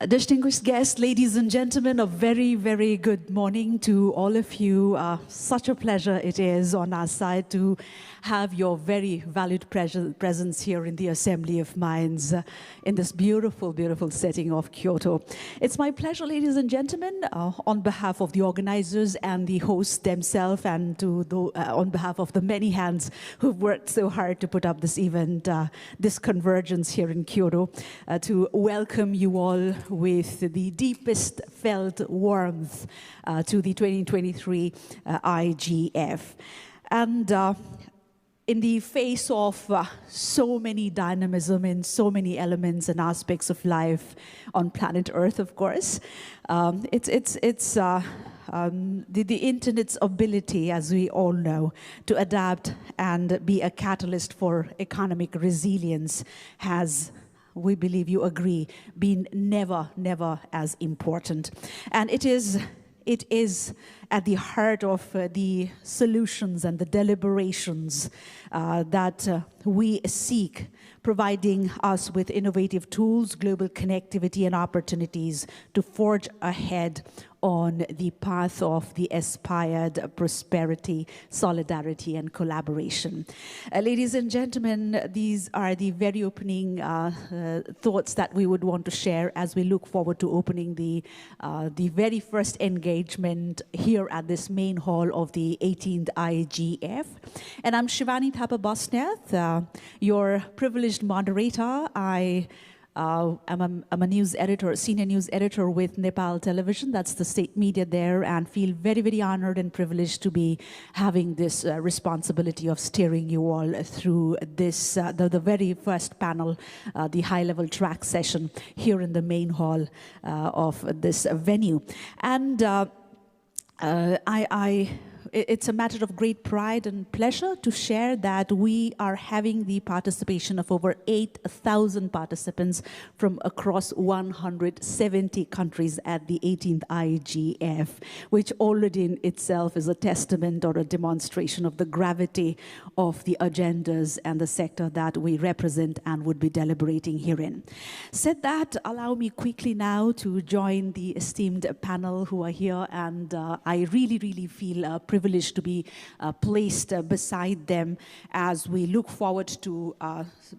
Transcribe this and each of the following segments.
Distinguished guests, ladies and gentlemen, a very, very good morning to all of you. Such a pleasure it is on our side to have your very valued presence here in the Assembly of Minds in this beautiful, beautiful setting of Kyoto. It's my pleasure, ladies and gentlemen, on behalf of the organizers and the hosts themselves and on behalf of the many hands who've worked so hard to put up this event, this convergence here in Kyoto, to welcome you all with the deepest felt warmth to the 2023 IGF. And in the face of so many dynamism in so many elements and aspects of life on planet Earth, of course, the internet's ability, as we all know, to adapt and be a catalyst for economic resilience has, we believe you agree, been never, never as important. And it is at the heart of the solutions and the deliberations that we seek, providing us with innovative tools, global connectivity, and opportunities to forge ahead on the path of the aspired prosperity, solidarity, and collaboration. Ladies and gentlemen, these are the very opening thoughts that we would want to share as we look forward to opening the very first engagement here at this main hall of the 18th IGF. And I'm Shivani Thapa-Bosnath, your privileged moderator. I'm a news editor, senior news editor with Nepal Television. That's the state media there, and feel very, very honored and privileged to be having this responsibility of steering you all through this, the very first panel, the high-level track session here in the main hall of this venue. And it's a matter of great pride and pleasure to share that we are having the participation of over 8,000 participants from across 170 countries at the 18th IGF, which already in itself is a testament or a demonstration of the gravity of the agendas and the sector that we represent and would be deliberating herein. Said that, allow me quickly now to join the esteemed panel who are here, and I really, really feel privileged to be placed beside them as we look forward to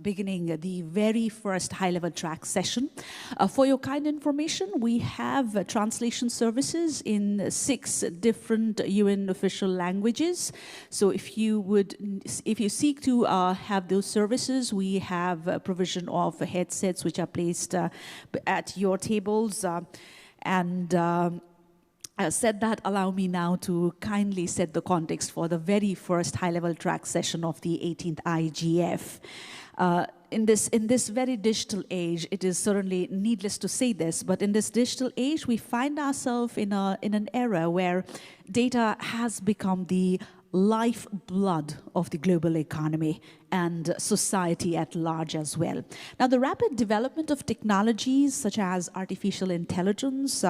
beginning the very first high-level track session. For your kind information, we have translation services in 6 different UN official languages. So if you seek to have those services, we have a provision of headsets which are placed at your tables. Said that, allow me now to kindly set the context for the very first high-level track session of the 18th IGF. In this very digital age, it is certainly needless to say this, but in this digital age, we find ourselves in an era where data has become the lifeblood of the global economy and society at large as well. Now, the rapid development of technologies such as artificial intelligence,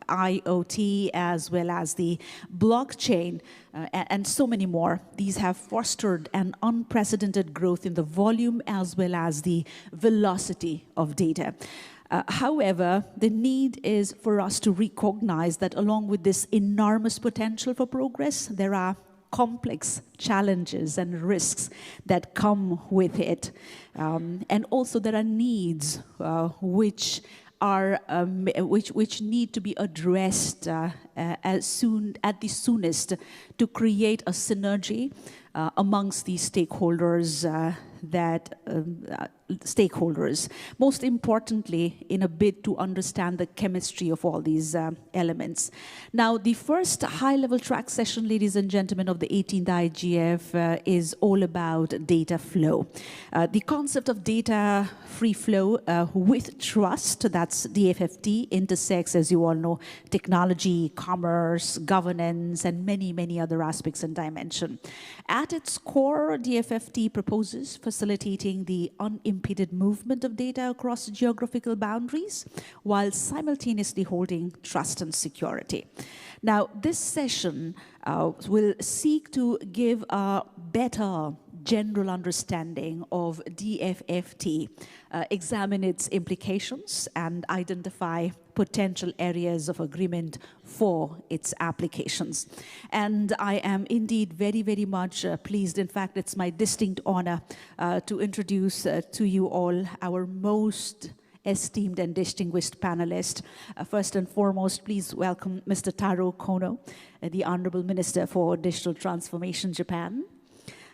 IoT, as well as the blockchain, and so many more, these have fostered an unprecedented growth in the volume as well as the velocity of data. However, the need is for us to recognize that along with this enormous potential for progress, there are complex challenges and risks that come with it. And also there are needs which need to be addressed at the soonest to create a synergy amongst the stakeholders most importantly, in a bid to understand the chemistry of all these elements. Now, the first high-level track session, ladies and gentlemen, of the 18th IGF is all about data flow. The concept of data free flow with trust, that's DFFT, intersects, as you all know, technology, commerce, governance, and many, many other aspects and dimensions. At its core, DFFT proposes facilitating the unimpeded movement of data across geographical boundaries while simultaneously holding trust and security. Now, this session will seek to give a better, general understanding of DFFT, examine its implications, and identify potential areas of agreement for its applications. And I am indeed very, very much pleased. In fact, it's my distinct honor to introduce to you all our most esteemed and distinguished panelist. First and foremost, please welcome Mr. Taro Kono, the Honorable Minister for Digital Transformation, Japan.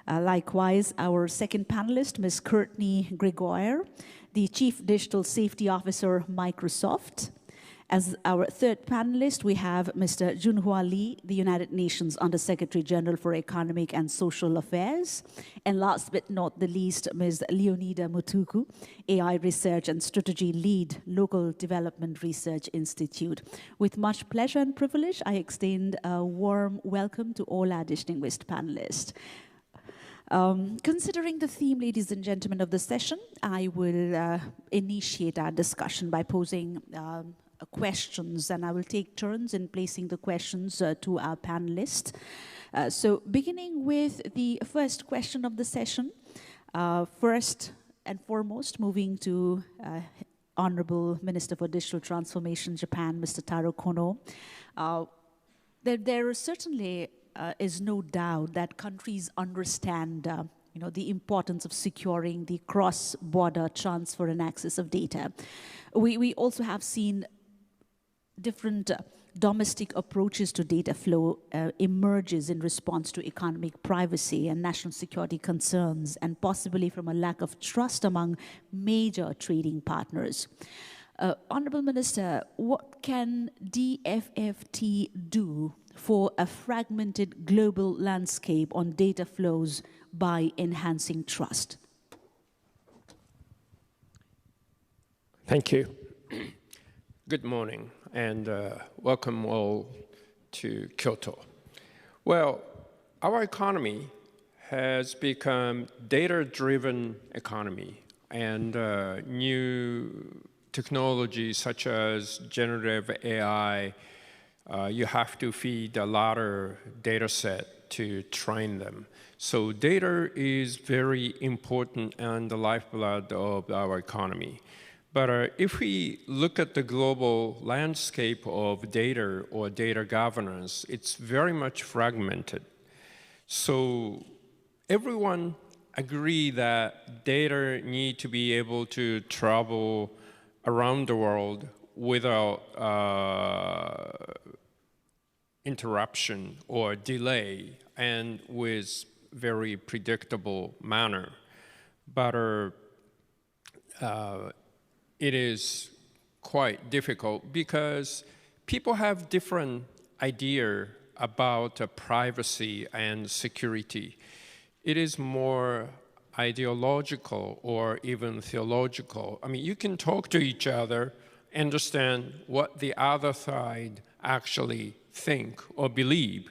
Likewise, our second panelist, Ms. Courtney Gregoire, the Chief Digital Safety Officer, Microsoft. As our third panelist, we have Mr. Junhua Lee, the United Nations Under-Secretary General for Economic and Social Affairs. And last but not the least, Ms. Leonida Mutuku, AI Research and Strategy Lead, Local Development Research Institute. With much pleasure and privilege, I extend a warm welcome to all our distinguished panelists. Considering the theme, ladies and gentlemen, of the session, I will initiate our discussion by posing questions, and I will take turns in placing the questions to our panelists. So beginning with the first question of the session, first and foremost, moving to Honorable Minister for Digital Transformation, Japan, Mr. Taro Kono. There certainly is no doubt that countries understand the importance of securing the cross-border transfer and access of data. We also have seen different domestic approaches to data flow emerges in response to economic privacy and national security concerns, and possibly from a lack of trust among major trading partners. Honorable Minister, what can DFFT do for a fragmented global landscape on data flows by enhancing trust? Thank you. Good morning, and welcome all to Kyoto. Well, our economy has become data-driven economy, and new technologies such as generative AI, you have to feed a larger data set to train them. So data is very important and the lifeblood of our economy. But if we look at the global landscape of data or data governance, it's very much fragmented. So everyone agree that data need to be able to travel around the world without interruption or delay and with very predictable manner. But it is quite difficult because people have different idea about privacy and security. It is more ideological or even theological. I mean, you can talk to each other, understand what the other side actually think or believe,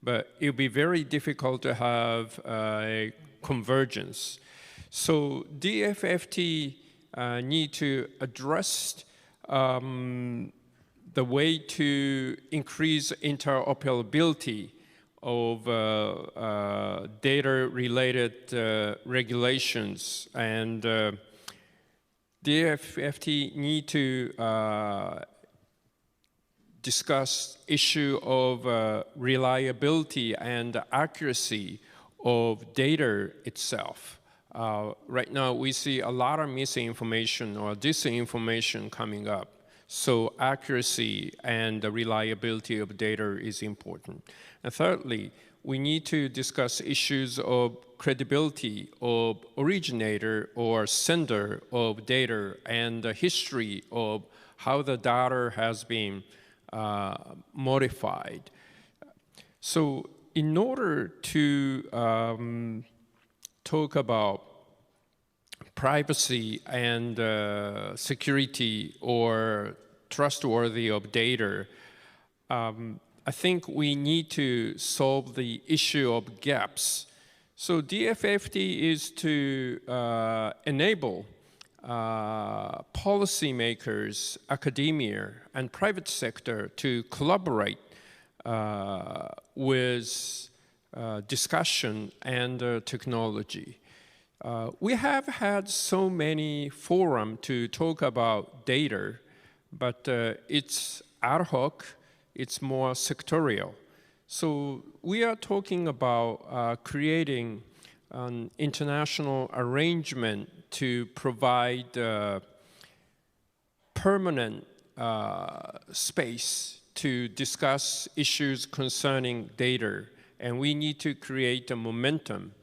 but it'll be very difficult to have a convergence. So DFFT need to address the way to increase interoperability of data-related regulations, and DFFT need to discuss issue of reliability and accuracy of data itself. Right now, we see a lot of misinformation or disinformation coming up. So accuracy and the reliability of data is important. And thirdly, we need to discuss issues of credibility of originator or sender of data and the history of how the data has been modified. So in order to talk about privacy and security or trustworthy of data, I think we need to solve the issue of gaps. So DFFT is to enable policymakers, academia, and private sector to collaborate with discussion and technology. We have had so many forums to talk about data, but it's ad hoc, it's more sectorial. So we are talking about creating an international arrangement to provide permanent space to discuss issues concerning data. And we need to create a momentum,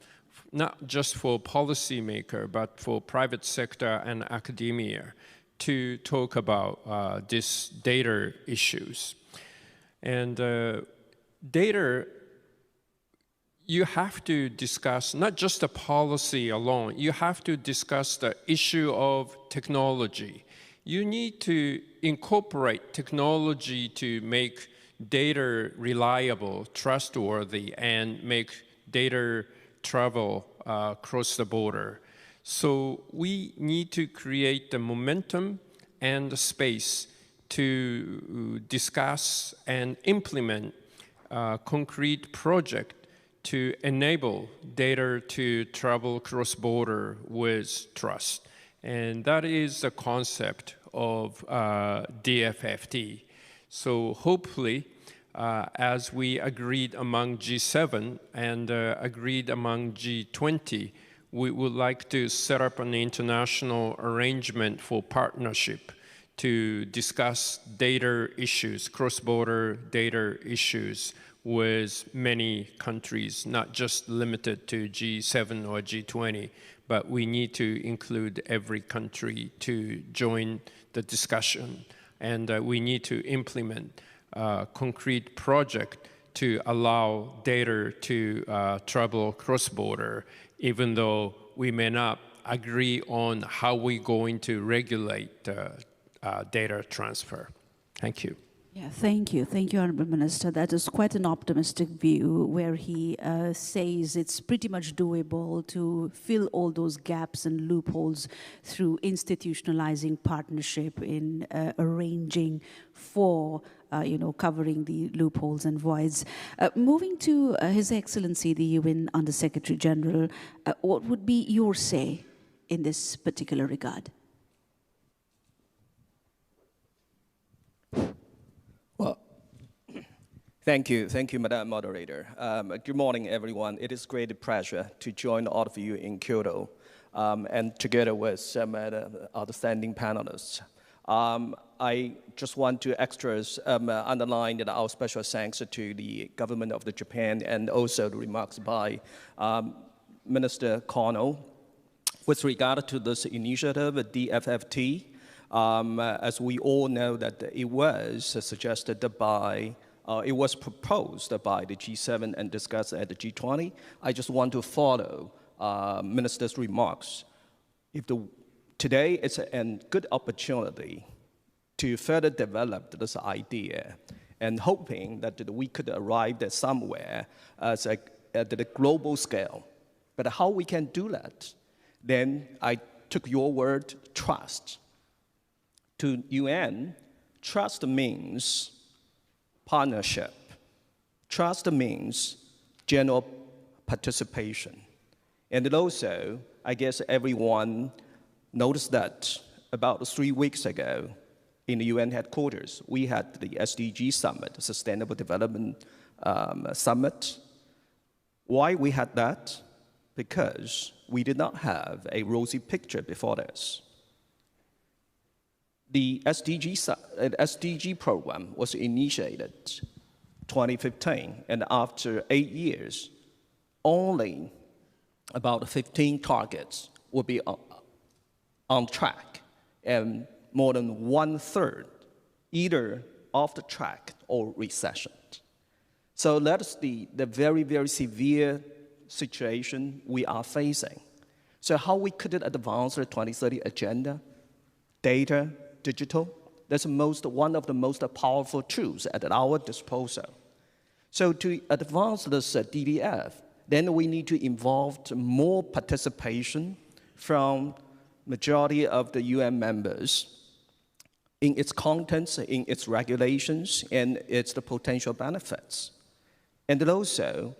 not just for policymakers, but for private sector and academia to talk about these data issues. And data, you have to discuss not just the policy alone, you have to discuss the issue of technology. You need to incorporate technology to make data reliable, trustworthy, and make data travel across the border. So we need to create the momentum and the space to discuss and implement a concrete project to enable data to travel cross-border with trust. And that is the concept of DFFT. So hopefully, as we agreed among G7 and agreed among G20, we would like to set up an international arrangement for partnership to discuss data issues, cross-border data issues with many countries, not just limited to G7 or G20, but we need to include every country to join the discussion. And we need to implement a concrete project to allow data to travel cross-border, even though we may not agree on how we're going to regulate data transfer. Thank you. Yeah, thank you. Thank you, Honorable Minister. That is quite an optimistic view where he says it's pretty much doable to fill all those gaps and loopholes through institutionalizing partnership in arranging for covering the loopholes and voids. Moving to His Excellency, the UN Under-Secretary General, what would be your say in this particular regard? Well, thank you, Madam Moderator. Good morning, everyone. It is a great pleasure to join all of you in Kyoto, and together with some outstanding panelists. I just want to underline that our special thanks to the government of Japan and also the remarks by Minister Kono with regard to this initiative, DFFT. As we all know that it was suggested by, it was proposed by the G7 and discussed at the G20. I just want to follow Minister's remarks. Today it's a good opportunity to further develop this idea and hoping that we could arrive at somewhere at the global scale. But how we can do that? Then I took your word, trust. To UN, trust means partnership. Trust means general participation. And also, I guess everyone noticed that about 3 weeks ago in the UN headquarters, we had the SDG Summit, the Sustainable Development Summit. Why we had that? Because we did not have a rosy picture before this. The SDG program was initiated 2015, and after 8 years, only about 15 targets will be on track, and more than 1/3 either off the track or recession. So that's the very, very severe situation we are facing. So how we could advance the 2030 agenda? Data, digital, that's one of the most powerful tools at our disposal. So to advance this DDF, then we need to involve more participation from majority of the UN members in its contents, in its regulations, and its potential benefits. And also,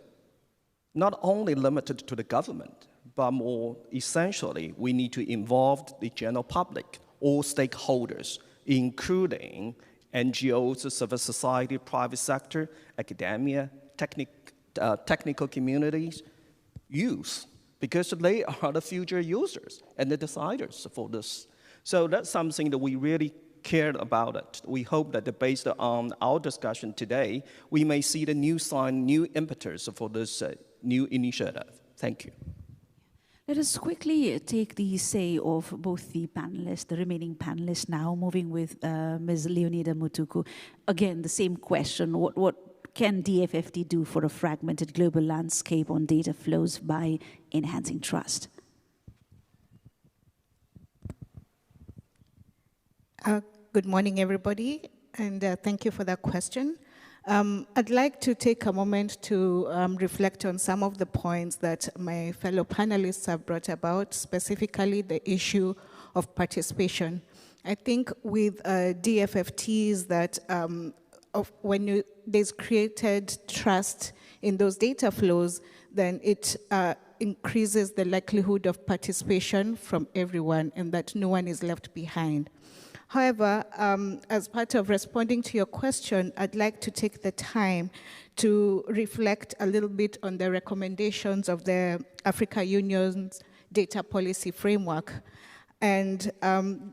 not only limited to the government, but more essentially, we need to involve the general public, all stakeholders, including NGOs, civil society, private sector, academia, technical communities, youth, because they are the future users and the deciders for this. So that's something that we really cared about it. We hope that based on our discussion today, we may see the new sign, new impetus for this new initiative. Thank you. Let us quickly take the say of both the panelists, the remaining panelists now, moving with Ms. Leonida Mutuku. Again, the same question. What can DFFT do for a fragmented global landscape on data flows by enhancing trust? Good morning, everybody, and thank you for that question. I'd like to take a moment to reflect on some of the points that my fellow panelists have brought about, specifically the issue of participation. I think with DFFTs that when there's created trust in those data flows, then it increases the likelihood of participation from everyone and that no one is left behind. However, as part of responding to your question, I'd like to take the time to reflect a little bit on the recommendations of the Africa Union's data policy framework. And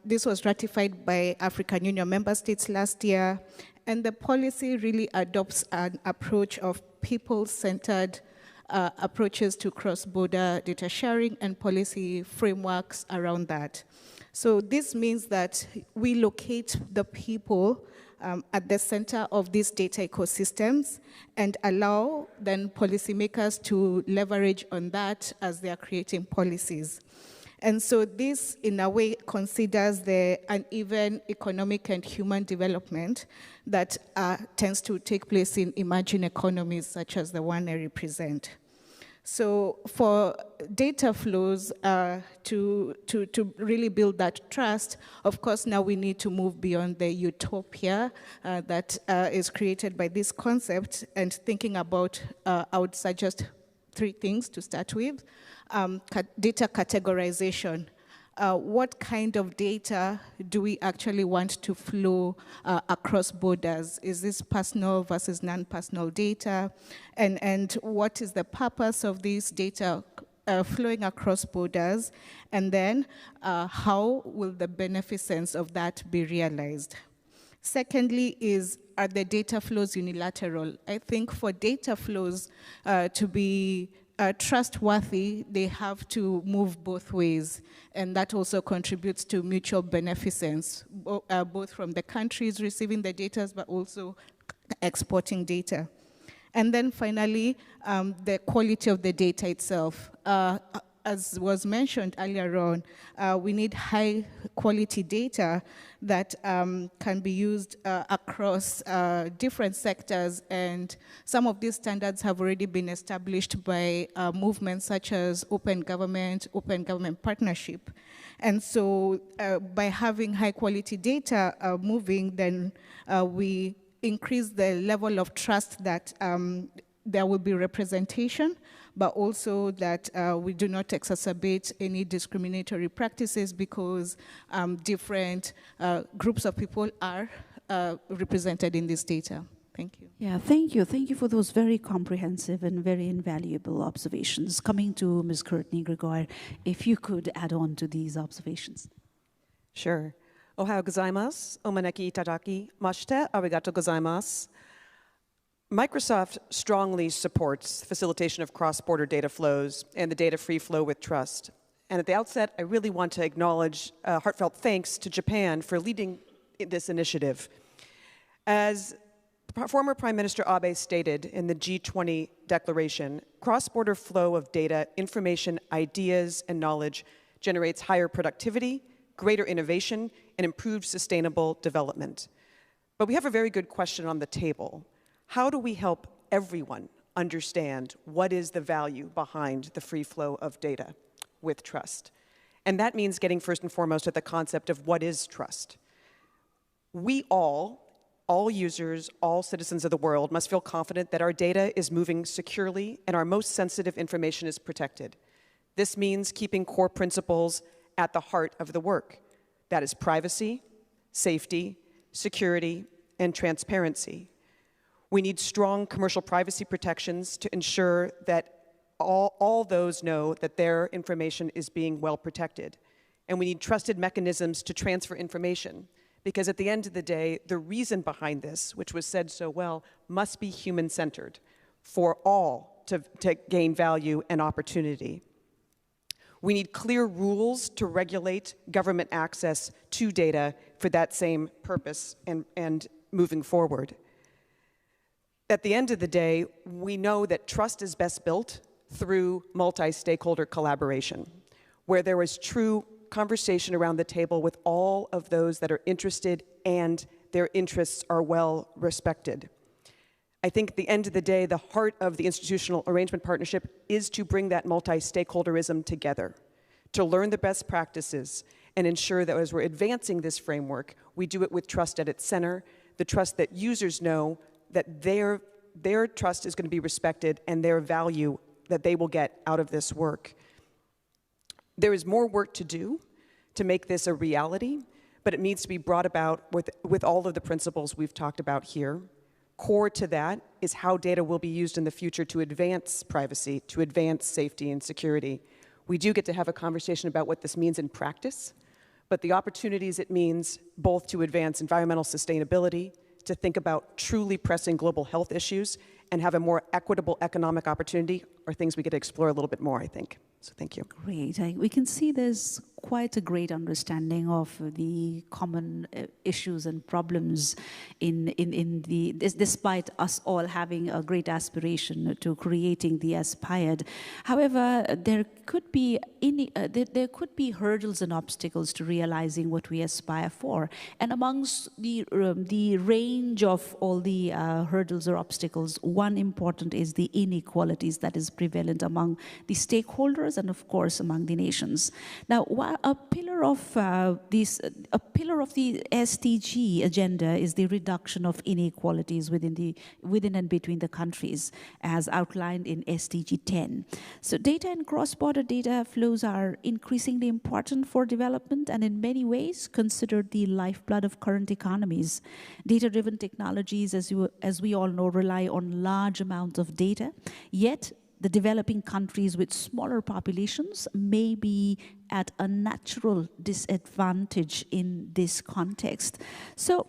this was ratified by African Union member states last year. And the policy really adopts an approach of people-centered approaches to cross-border data sharing and policy frameworks around that. So this means that we locate the people at the center of these data ecosystems and allow then policymakers to leverage on that as they are creating policies. And so this, in a way, considers the uneven economic and human development that tends to take place in emerging economies such as the one I represent. So for data flows to really build that trust, of course, now we need to move beyond the utopia that is created by this concept and thinking about, I would suggest 3 things to start with. Data categorization. What kind of data do we actually want to flow across borders? Is this personal versus non-personal data? And what is the purpose of this data flowing across borders? And then how will the beneficence of that be realized? Secondly are the data flows unilateral? I think for data flows to be trustworthy, they have to move both ways, and that also contributes to mutual beneficence, both from the countries receiving the data, but also exporting data. And then finally, the quality of the data itself. As was mentioned earlier on, we need high quality data that can be used across different sectors, and some of these standards have already been established by movements such as open government partnership. And so by having high quality data moving, then we increase the level of trust that there will be representation, but also that we do not exacerbate any discriminatory practices because different groups of people are represented in this data. Thank you. Yeah, thank you. Thank you for those very comprehensive and very invaluable observations. Coming to Ms. Courtney Gregoire, if you could add on to these observations. Sure. Ohayou gozaimasu, omaneki itadaki mashite, arigatou gozaimasu. Microsoft strongly supports facilitation of cross-border data flows and the data free flow with trust. And at the outset, I really want to acknowledge heartfelt thanks to Japan for leading this initiative. As former Prime Minister Abe stated in the G20 declaration, cross-border flow of data, information, ideas, and knowledge generates higher productivity, greater innovation, and improved sustainable development. But we have a very good question on the table. How do we help everyone understand what is the value behind the free flow of data with trust? And that means getting first and foremost at the concept of what is trust. We all All users, all citizens of the world must feel confident that our data is moving securely and our most sensitive information is protected. This means keeping core principles at the heart of the work. That is privacy, safety, security, and transparency. We need strong commercial privacy protections to ensure that all those know that their information is being well protected. And we need trusted mechanisms to transfer information, because at the end of the day, the reason behind this, which was said so well, must be human-centered for all to gain value and opportunity. We need clear rules to regulate government access to data for that same purpose and moving forward. At the end of the day, we know that trust is best built through multi-stakeholder collaboration, where there is true conversation around the table with all of those that are interested and their interests are well respected. I think at the end of the day, the heart of the institutional arrangement partnership is to bring that multi-stakeholderism together, to learn the best practices and ensure that as we're advancing this framework, we do it with trust at its center, the trust that users know that their trust is going to be respected and their value that they will get out of this work. There is more work to do to make this a reality, but it needs to be brought about with all of the principles we've talked about here. Core to that is how data will be used in the future to advance privacy, to advance safety and security. We do get to have a conversation about what this means in practice, but the opportunities it means both to advance environmental sustainability, to think about truly pressing global health issues, and have a more equitable economic opportunity are things we get to explore a little bit more, I think. So thank you. Great. We can see there's quite a great understanding of the common issues and problems despite us all having a great aspiration to creating the aspired. However, there could be hurdles and obstacles to realizing what we aspire for. And amongst the range of all the hurdles or obstacles, one important is the inequalities that is prevalent among the stakeholders and of course among the nations. Now, while a pillar of the SDG agenda is the reduction of inequalities within and between the countries, as outlined in SDG 10. So data and cross-border data flows are increasingly important for development and in many ways considered the lifeblood of current economies. Data-driven technologies, as we all know, rely on large amounts of data, yet the developing countries with smaller populations may be at a natural disadvantage in this context. So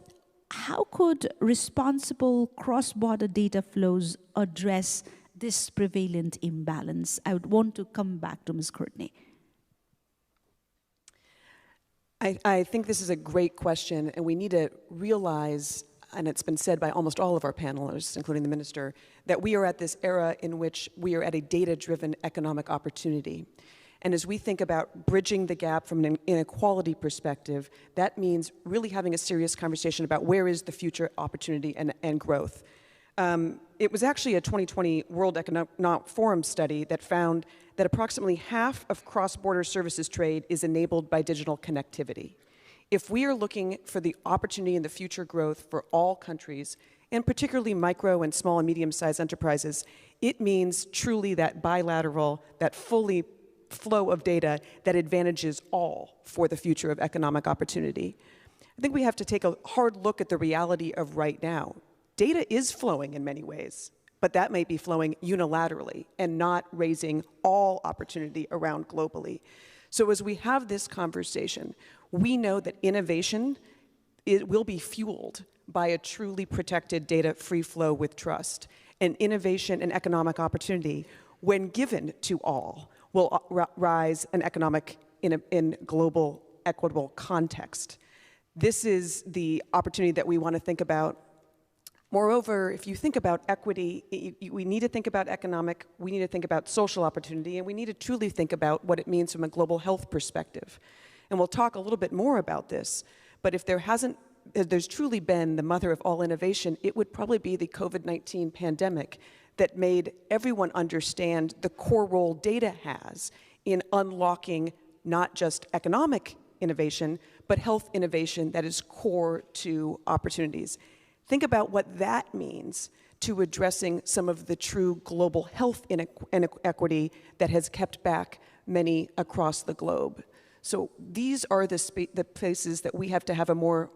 how could responsible cross-border data flows address this prevalent imbalance? I would want to come back to Ms. Courtney. I think this is a great question, and we need to realize, and it's been said by almost all of our panelists, including the minister, that we are at this era in which we are at a data-driven economic opportunity. And as we think about bridging the gap from an inequality perspective, that means really having a serious conversation about where is the future opportunity and growth. It was actually a 2020 World Economic Forum study that found that approximately half of cross-border services trade is enabled by digital connectivity. If we are looking for the opportunity and the future growth for all countries, and particularly micro and small and medium-sized enterprises, it means truly that bilateral, that fully flow of data that advantages all for the future of economic opportunity. I think we have to take a hard look at the reality of right now. Data is flowing in many ways, but that might be flowing unilaterally and not raising all opportunity around globally. So as we have this conversation, we know that innovation will be fueled by a truly protected data free flow with trust. And innovation and economic opportunity, when given to all, will rise an economic in global equitable context. This is the opportunity that we want to think about. Moreover, if you think about equity, we need to think about economic, we need to think about social opportunity, and we need to truly think about what it means from a global health perspective. And we'll talk a little bit more about this, but if there's truly been the mother of all innovation, it would probably be the COVID-19 pandemic that made everyone understand the core role data has in unlocking not just economic innovation, but health innovation that is core to opportunities. Think about what that means to addressing some of the true global health inequity that has kept back many across the globe. So these are the places that we have to have a more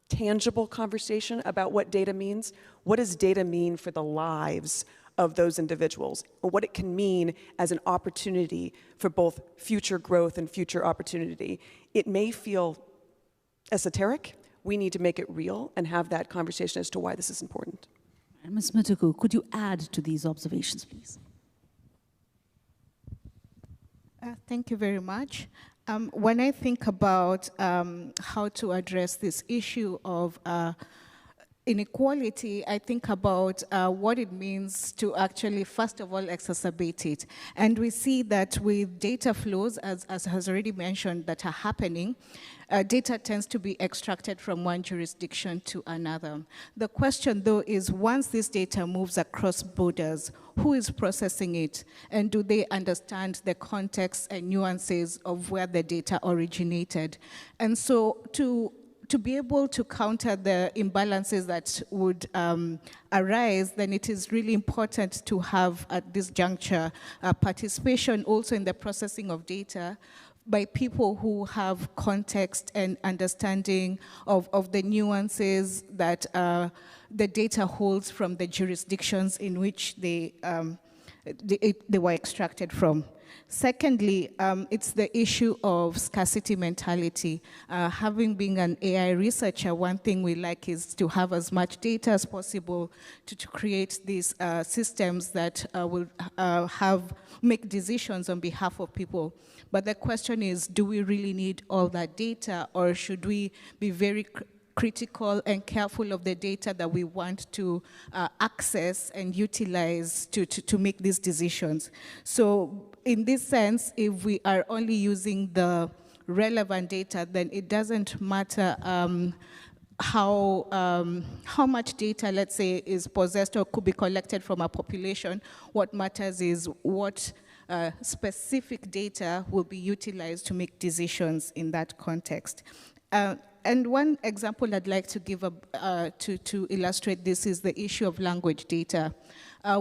tangible conversation about what data means. What does data mean for the lives of those individuals, or what it can mean as an opportunity for both future growth and future opportunity? It may feel esoteric. We need to make it real and have that conversation as to why this is important. And Ms. Mutuku, could you add to these observations, please? Thank you very much. When I think about how to address this issue of inequality, I think about what it means to actually, first of all, exacerbate it. And we see that with data flows, as has already mentioned, that are happening, data tends to be extracted from one jurisdiction to another. The question, though, is once this data moves across borders, who is processing it? And do they understand the context and nuances of where the data originated? And so to be able to counter the imbalances that would arise, then it is really important to have, at this juncture, participation also in the processing of data by people who have context and understanding of the nuances that the data holds from the jurisdictions in which they were extracted from. Secondly, it's the issue of scarcity mentality. Having been an AI researcher, one thing we like is to have as much data as possible to create these systems that will make decisions on behalf of people. But the question is, do we really need all that data, or should we be very critical and careful of the data that we want to access and utilize to make these decisions? So in this sense, if we are only using the relevant data, then it doesn't matter how much data, let's say, is possessed or could be collected from a population. What matters is what specific data will be utilized to make decisions in that context. And one example I'd like to give to illustrate this is the issue of language data.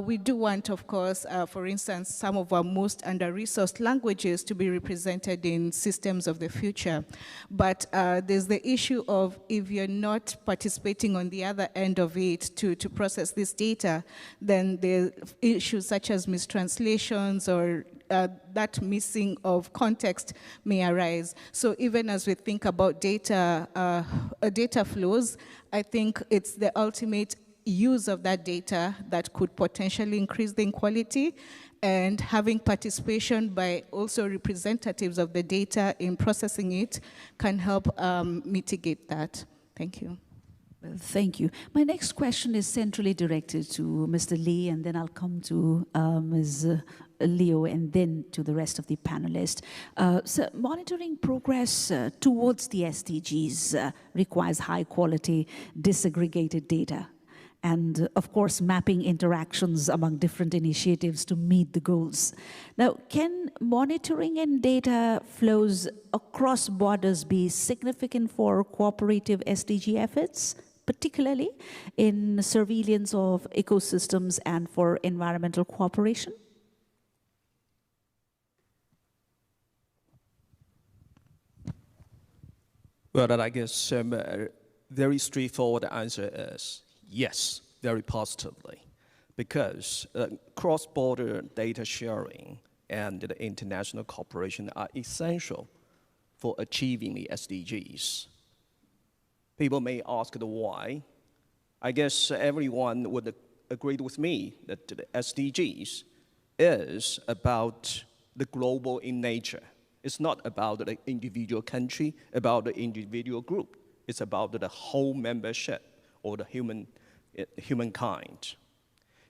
We do want, of course, for instance, some of our most under-resourced languages to be represented in systems of the future. But there's the issue of if you're not participating on the other end of it to process this data, then the issues such as mistranslations or that missing of context may arise. So even as we think about data flows, I think it's the ultimate use of that data that could potentially increase the inequality, and having participation by also representatives of the data in processing it can help mitigate that. Thank you. Well, thank you. My next question is centrally directed to Mr. Lee, and then I'll come to Ms. Leo, and then to the rest of the panelists. So monitoring progress towards the SDGs requires high-quality, disaggregated data, and of course mapping interactions among different initiatives to meet the goals. Now, can monitoring and data flows across borders be significant for cooperative SDG efforts, particularly in surveillance of ecosystems and for environmental cooperation? Well, I guess very straightforward answer is yes, very positively, because cross-border data sharing and the international cooperation are essential for achieving the SDGs. People may ask the why. I guess everyone would agree with me that the SDGs is about the global in nature. It's not about the individual country, about the individual group. It's about the whole membership or the humankind.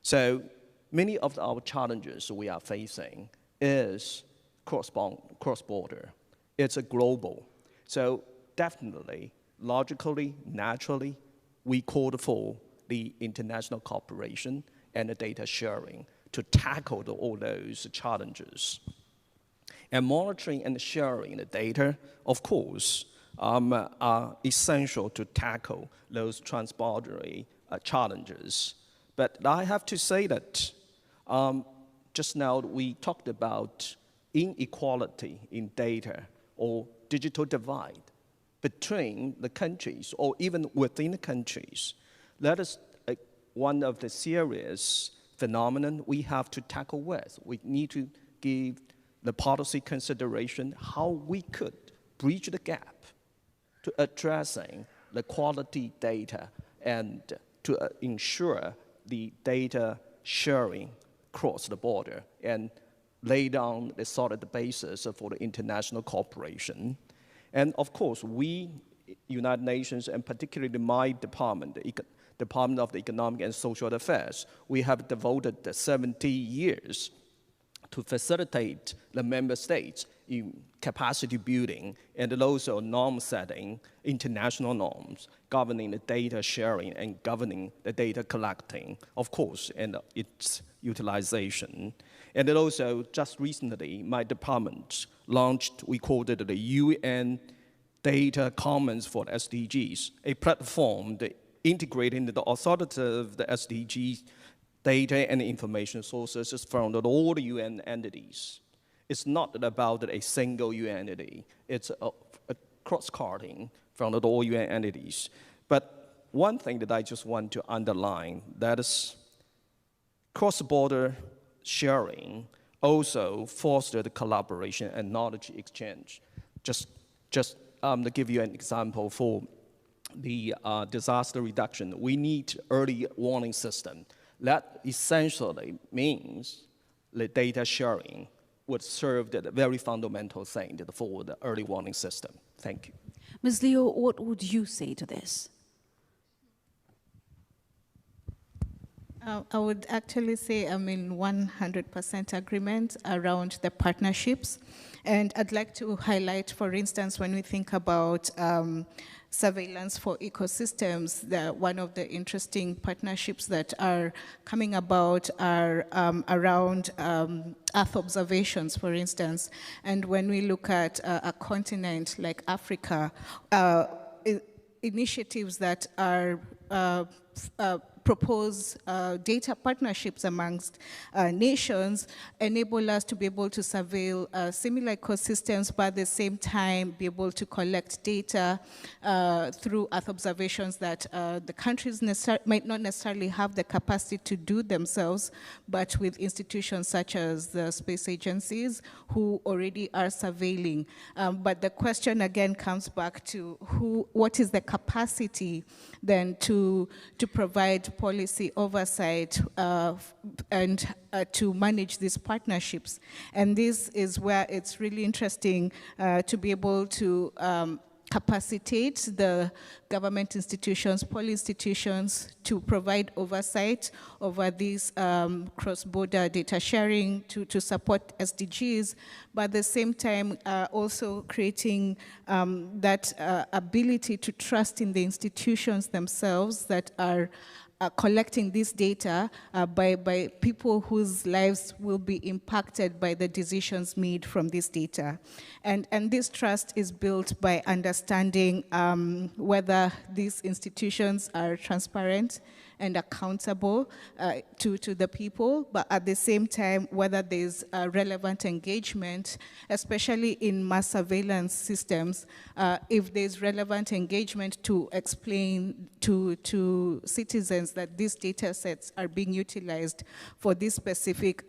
So many of our challenges we are facing is cross-border. It's a global. So definitely, logically, naturally, we called for the international cooperation and the data sharing to tackle all those challenges. And monitoring and sharing the data, of course, are essential to tackle those transboundary challenges. But I have to say that just now we talked about inequality in data or digital divide between the countries or even within the countries. That is one of the serious phenomenon we have to tackle with. We need to give the policy consideration how we could bridge the gap to addressing the quality data and to ensure the data sharing across the border and lay down the solid basis for the international cooperation. And of course, we, United Nations, and particularly my department, the Department of the Economic and Social Affairs, we have devoted 70 years to facilitate the member states in capacity building and also norm setting, international norms, governing the data sharing and governing the data collecting, of course, and its utilization. And then also, just recently, my department launched, we called it the UN Data Commons for SDGs, a platform that integrating the authoritative the SDGs data and information sources from all the UN entities. It's not about a single UN entity. It's a cross-cutting from all UN entities. But one thing that I just want to underline, that is cross-border sharing also fostered collaboration and knowledge exchange. Just to give you an example for the disaster reduction, we need early warning system. That essentially means the data sharing would serve the very fundamental thing for the early warning system. Thank you. Ms. Leo, what would you say to this? I would actually say I'm in 100% agreement around the partnerships. And I'd like to highlight, for instance, when we think about surveillance for ecosystems, one of the interesting partnerships that are coming about are around Earth observations, for instance. And when we look at a continent like Africa, initiatives that are propose data partnerships amongst nations enable us to be able to surveil similar ecosystems, but at the same time be able to collect data through Earth observations that the countries might not necessarily have the capacity to do themselves, but with institutions such as the space agencies who already are surveilling. But the question again comes back to what is the capacity then to provide policy oversight and to manage these partnerships. And this is where it's really interesting to be able to capacitate the government institutions, policy institutions to provide oversight over these cross-border data sharing to support SDGs, but at the same time also creating that ability to trust in the institutions themselves that are collecting this data by people whose lives will be impacted by the decisions made from this data. And this trust is built by understanding whether these institutions are transparent and accountable to the people, but at the same time, whether there's relevant engagement, especially in mass surveillance systems, if there's relevant engagement to explain to citizens that these data sets are being utilized for these specific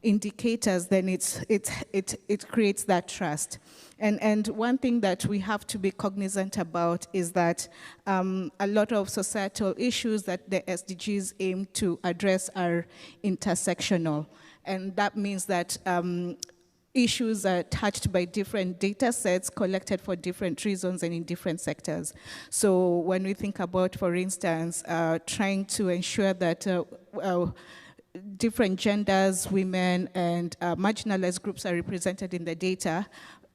indicators, then it creates that trust. And one thing that we have to be cognizant about is that a lot of societal issues that the SDGs aim to address are intersectional. And that means that issues are touched by different data sets collected for different reasons and in different sectors. So when we think about, for instance, trying to ensure that different genders, women, and marginalized groups are represented in the data,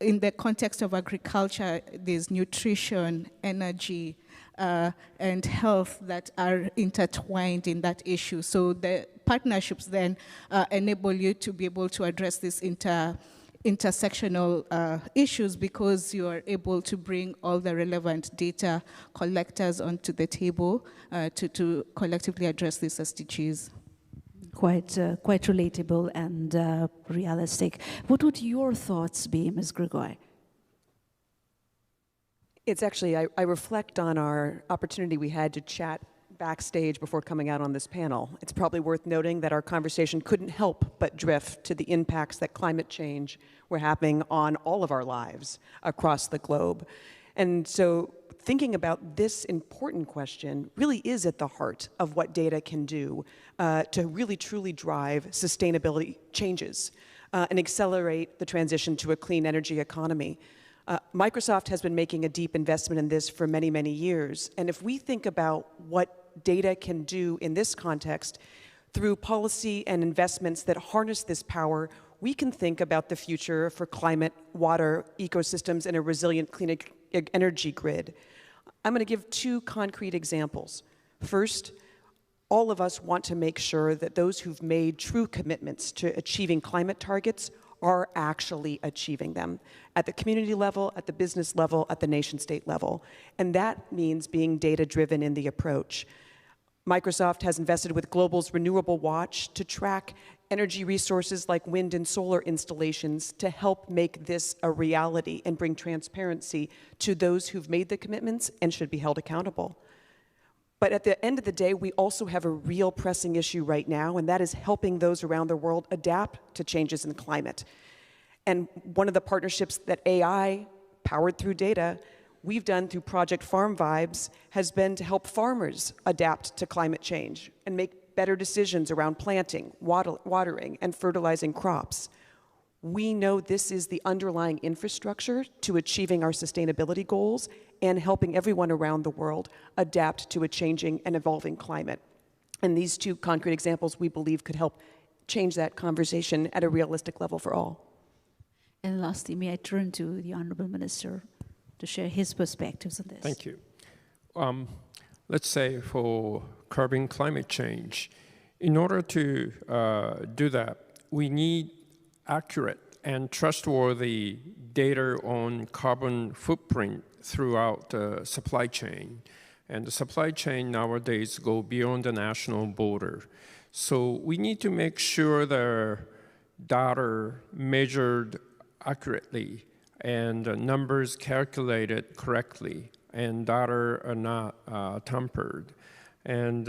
in the context of agriculture, there's nutrition, energy, and health that are intertwined in that issue. So the partnerships then enable you to be able to address these intersectional issues because you are able to bring all the relevant data collectors onto the table to collectively address these SDGs. Quite relatable and realistic. What would your thoughts be, Ms. Gregoire? It's actually, I reflect on our opportunity we had to chat backstage before coming out on this panel. It's probably worth noting that our conversation couldn't help but drift to the impacts that climate change were having on all of our lives across the globe. And so thinking about this important question really is at the heart of what data can do to really truly drive sustainability changes and accelerate the transition to a clean energy economy. Microsoft has been making a deep investment in this for many, many years. And if we think about what data can do in this context, through policy and investments that harness this power, we can think about the future for climate, water, ecosystems, and a resilient clean energy grid. I'm going to give two concrete examples. First, all of us want to make sure that those who've made true commitments to achieving climate targets are actually achieving them at the community level, at the business level, at the nation-state level. And that means being data-driven in the approach. Microsoft has invested with Global's Renewable Watch to track energy resources like wind and solar installations to help make this a reality and bring transparency to those who've made the commitments and should be held accountable. But at the end of the day, we also have a real pressing issue right now, and that is helping those around the world adapt to changes in climate. And one of the partnerships that AI, powered through data, we've done through Project Farm Vibes has been to help farmers adapt to climate change and make better decisions around planting, watering, and fertilizing crops. We know this is the underlying infrastructure to achieving our sustainability goals and helping everyone around the world adapt to a changing and evolving climate. And these two concrete examples, we believe, could help change that conversation at a realistic level for all. And lastly, may I turn to the Honorable Minister to share his perspectives on this? Thank you. Let's say for curbing climate change, in order to do that, we need accurate and trustworthy data on carbon footprint throughout the supply chain. And the supply chain nowadays go beyond the national border. So we need to make sure the data measured accurately and numbers calculated correctly and data are not tampered. And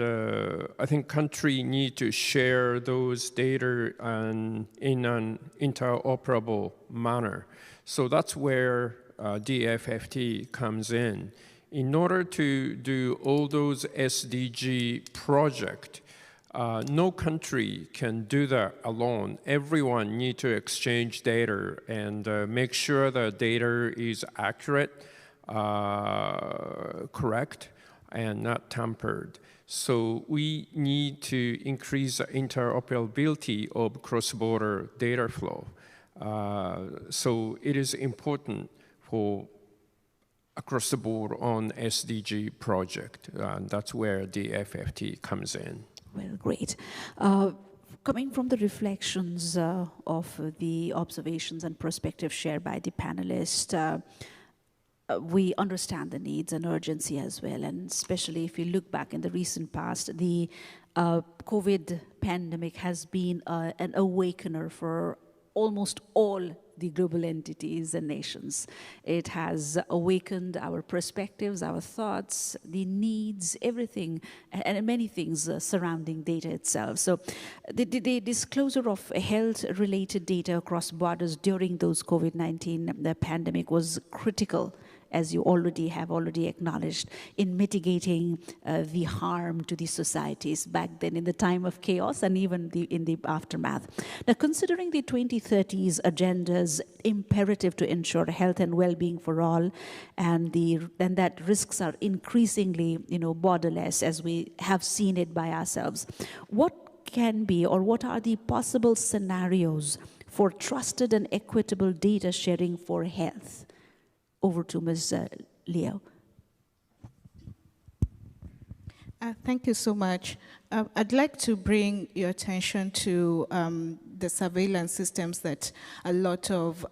I think countries need to share those data in an interoperable manner. So that's where DFFT comes in. In order to do all those SDG projects, no country can do that alone. Everyone needs to exchange data and make sure the data is accurate, correct, and not tampered. So we need to increase the interoperability of cross-border data flow. So it is important for across the board on SDG project. That's where the FFT comes in. Well, great. Coming from the reflections of the observations and perspectives shared by the panelists, we understand the needs and urgency as well, and especially if you look back in the recent past, the COVID pandemic has been an awakener for almost all the global entities and nations. It has awakened our perspectives, our thoughts, the needs, everything, and many things surrounding data itself. So the disclosure of health-related data across borders during those COVID-19 the pandemic was critical, as you have already acknowledged, in mitigating the harm to the societies back then in the time of chaos and even in the aftermath. Now, considering the 2030s agenda's imperative to ensure health and well-being for all, and that risks are increasingly, borderless, as we have seen it by ourselves, what can be or what are the possible scenarios for trusted and equitable data sharing for health? Over to Ms. Leo. Thank you so much. I'd like to bring your attention to the surveillance systems that a lot of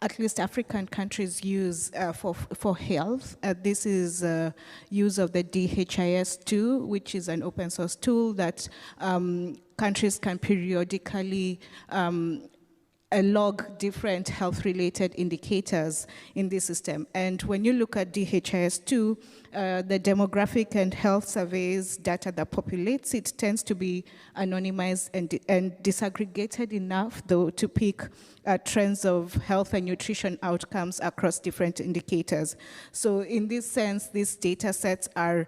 at least African countries use for health. This is use of the DHIS2, which is an open source tool that countries can periodically log different health-related indicators in this system. And when you look at DHIS2, the demographic and health surveys data that populates it tends to be anonymized and disaggregated enough, though, to pick trends of health and nutrition outcomes across different indicators. So in this sense, these data sets are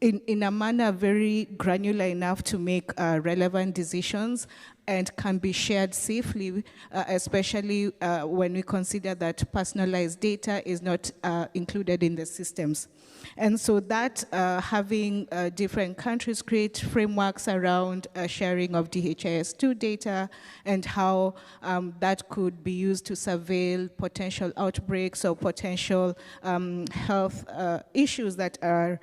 in a manner very granular enough to make relevant decisions and can be shared safely, especially when we consider that personalized data is not included in the systems. And so that having different countries create frameworks around sharing of DHIS2 data and how that could be used to surveil potential outbreaks or potential health issues that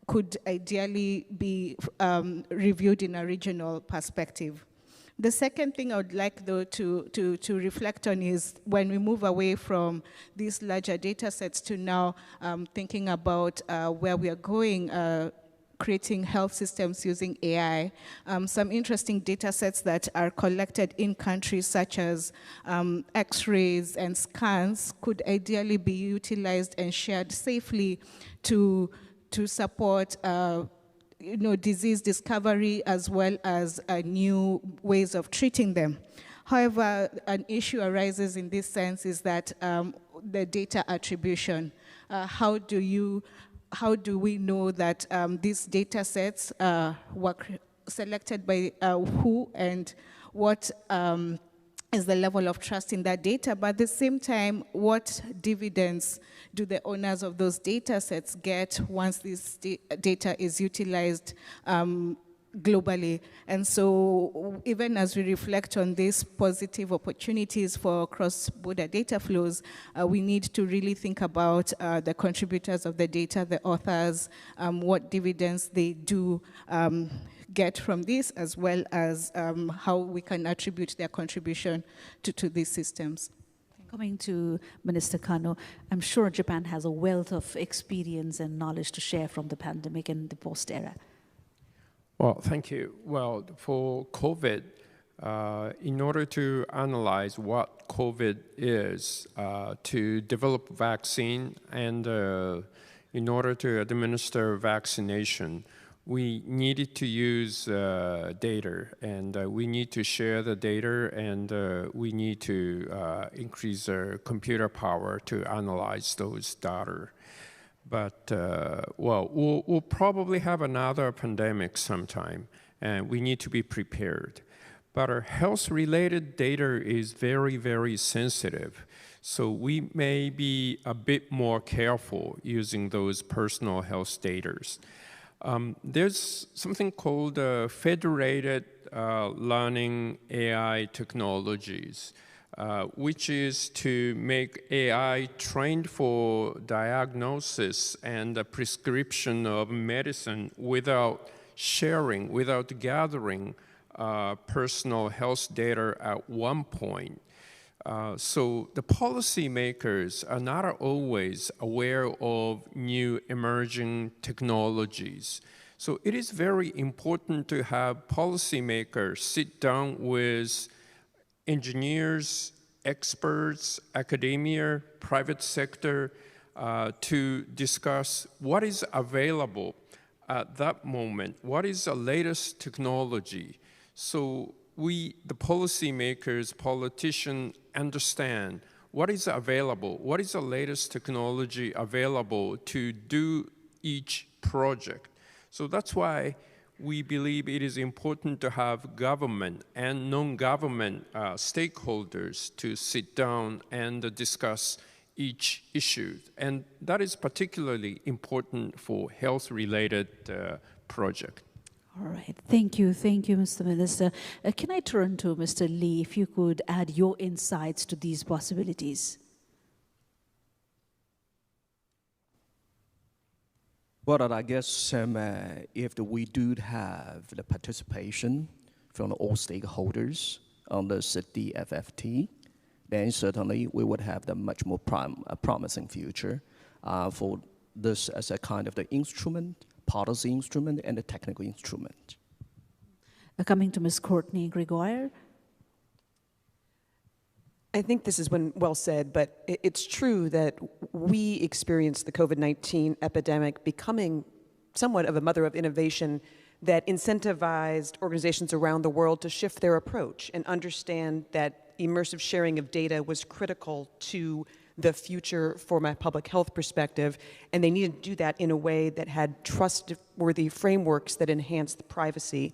could ideally be reviewed in a regional perspective. The second thing I would like, though, to reflect on is when we move away from these larger data sets to now thinking about where we are going, creating health systems using AI. Some interesting data sets that are collected in countries such as X-rays and scans could ideally be utilized and shared safely to support disease discovery as well as new ways of treating them. However, an issue arises in this sense is that the data attribution. How do we know that these data sets were selected by who and what is the level of trust in that data, but at the same time, what dividends do the owners of those data sets get once this data is utilized globally? And so even as we reflect on these positive opportunities for cross-border data flows, we need to really think about the contributors of the data, the authors, what dividends they do get from this, as well as how we can attribute their contribution to these systems. Coming to Minister Kano, I'm sure Japan has a wealth of experience and knowledge to share from the pandemic and the post-era. Well, thank you. Well, for COVID, in order to analyze what COVID is, to develop vaccine and in order to administer vaccination, we needed to use data, and we need to share the data, and we need to increase our computer power to analyze those data. But, well, we'll probably have another pandemic sometime, and we need to be prepared. But our health-related data is very, very sensitive. So we may be a bit more careful using those personal health data. There's something called federated learning AI technologies, which is to make AI trained for diagnosis and the prescription of medicine without sharing, without gathering personal health data at one point. So the policymakers are not always aware of new emerging technologies. So it is very important to have policymakers sit down with engineers, experts, academia, private sector, to discuss what is available at that moment, what is the latest technology. So we, the policymakers, politicians, understand what is available, what is the latest technology available to do each project. So that's why we believe it is important to have government and non-government stakeholders to sit down and discuss each issue. And that is particularly important for health-related projects. All right, thank you, Mr. Minister. Can I turn to Mr. Lee, if you could add your insights to these possibilities? Well, I guess if we do have the participation from all stakeholders on this DFFT, then certainly we would have the much more promising future for this as a kind of the instrument, policy instrument, and a technical instrument. Coming to Ms. Courtney Gregoire. I think this has been well said, but it's true that we experienced the COVID-19 epidemic becoming somewhat of a mother of innovation that incentivized organizations around the world to shift their approach and understand that immersive sharing of data was critical to the future from a public health perspective, and they needed to do that in a way that had trustworthy frameworks that enhanced privacy.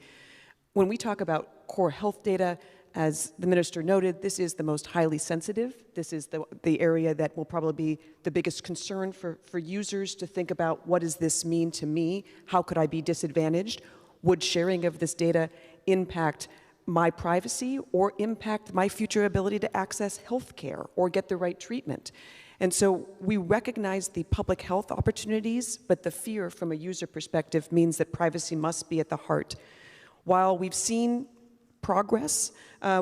When we talk about core health data, as the minister noted, this is the most highly sensitive. This is the area that will probably be the biggest concern for users to think about, what does this mean to me? How could I be disadvantaged? Would sharing of this data impact my privacy or impact my future ability to access health care or get the right treatment? And so we recognize the public health opportunities, but the fear from a user perspective means that privacy must be at the heart. While we've seen progress,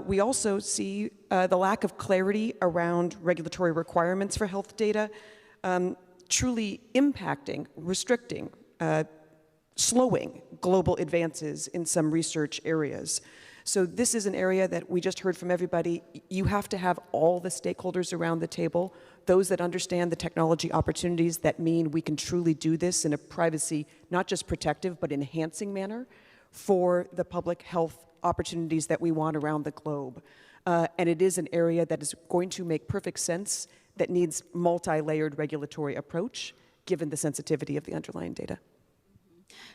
we also see the lack of clarity around regulatory requirements for health data truly impacting, restricting, slowing global advances in some research areas. So this is an area that we just heard from everybody. You have to have all the stakeholders around the table, those that understand the technology opportunities that mean we can truly do this in a privacy, not just protective, but enhancing manner for the public health opportunities that we want around the globe. And it is an area that is going to make perfect sense, that needs multi-layered regulatory approach, given the sensitivity of the underlying data.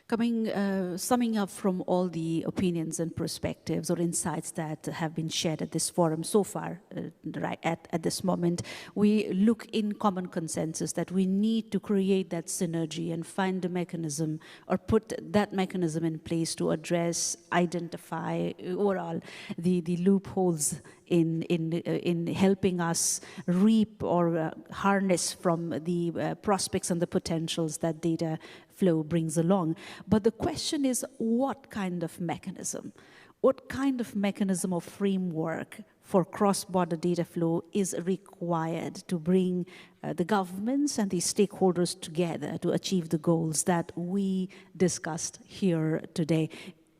Summing up from all the opinions and perspectives or insights that have been shared at this forum so far, right at this moment, we look in common consensus that we need to create that synergy and find a mechanism or put that mechanism in place to address, identify overall the loopholes in helping us reap or harness from the prospects and the potentials that data flow brings along. But the question is, what kind of mechanism? What kind of mechanism or framework for cross-border data flow is required to bring the governments and the stakeholders together to achieve the goals that we discussed here today?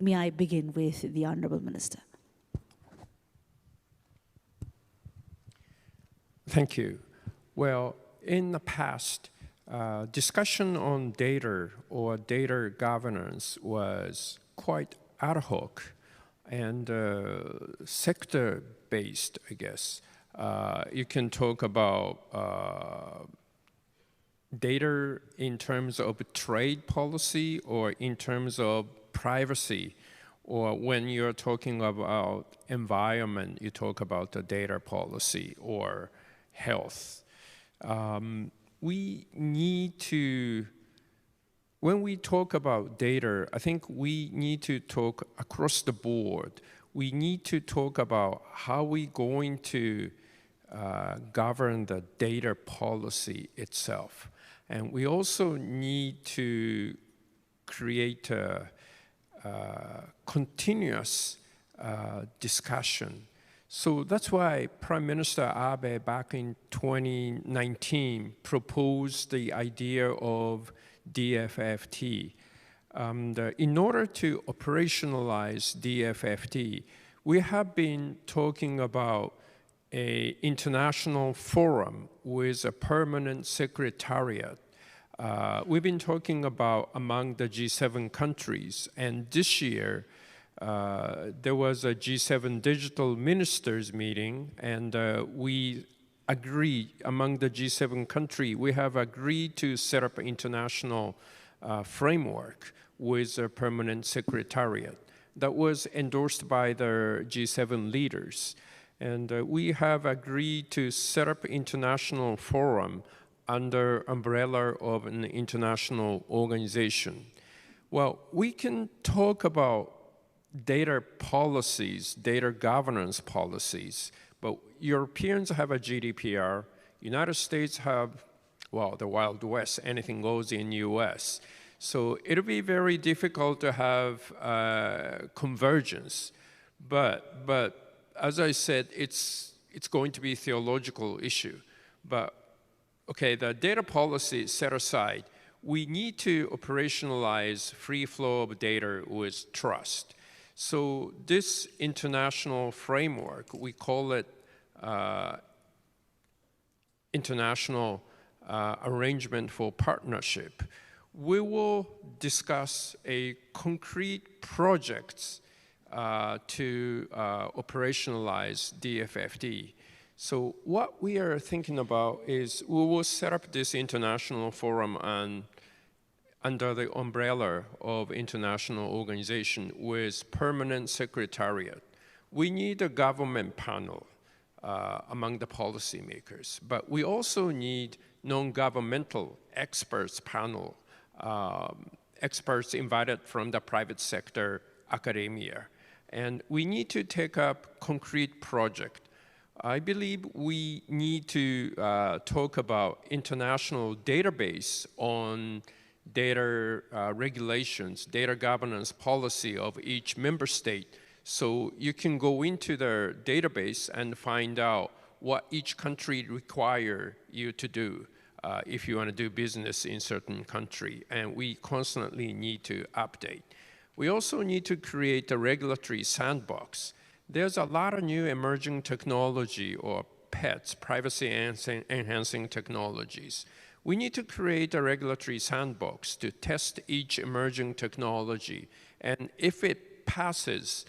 May I begin with the Honorable Minister? Thank you. Well, in the past, discussion on data or data governance was quite ad hoc and sector-based, I guess. You can talk about data in terms of trade policy or in terms of privacy, or when you're talking about environment, you talk about the data policy or health. We need to, when we talk about data, I think we need to talk across the board. We need to talk about how we're going to govern the data policy itself. And we also need to create a continuous discussion. So that's why Prime Minister Abe back in 2019 proposed the idea of DFFT. In order to operationalize DFFT, we have been talking about an international forum with a permanent secretariat. We've been talking about among the G7 countries, and this year, there was a G7 digital ministers meeting, and we agreed among the G7 countries, we have agreed to set up an international framework with a permanent secretariat that was endorsed by the G7 leaders. And we have agreed to set up an international forum under umbrella of an international organization. Well, we can talk about data policies, data governance policies, but Europeans have a GDPR, United States have, well, the Wild West, anything goes in US. So it'll be very difficult to have convergence. But as I said, it's going to be a theological issue. But okay, the data policy set aside, we need to operationalize free flow of data with trust. So this international framework, we call it International Arrangement for Partnership. We will discuss a concrete projects to operationalize DFFD. So what we are thinking about is we will set up this international forum under the umbrella of international organization with permanent secretariat. We need a government panel among the policymakers, but we also need non-governmental experts panel, experts invited from the private sector, academia. And we need to take up concrete project. I believe we need to talk about international database on data regulations, data governance policy of each member state. So you can go into their database and find out what each country require you to do if you want to do business in certain country. And we constantly need to update. We also need to create a regulatory sandbox. There's a lot of new emerging technology or PETs, privacy enhancing technologies. We need to create a regulatory sandbox to test each emerging technology. And if it's passed,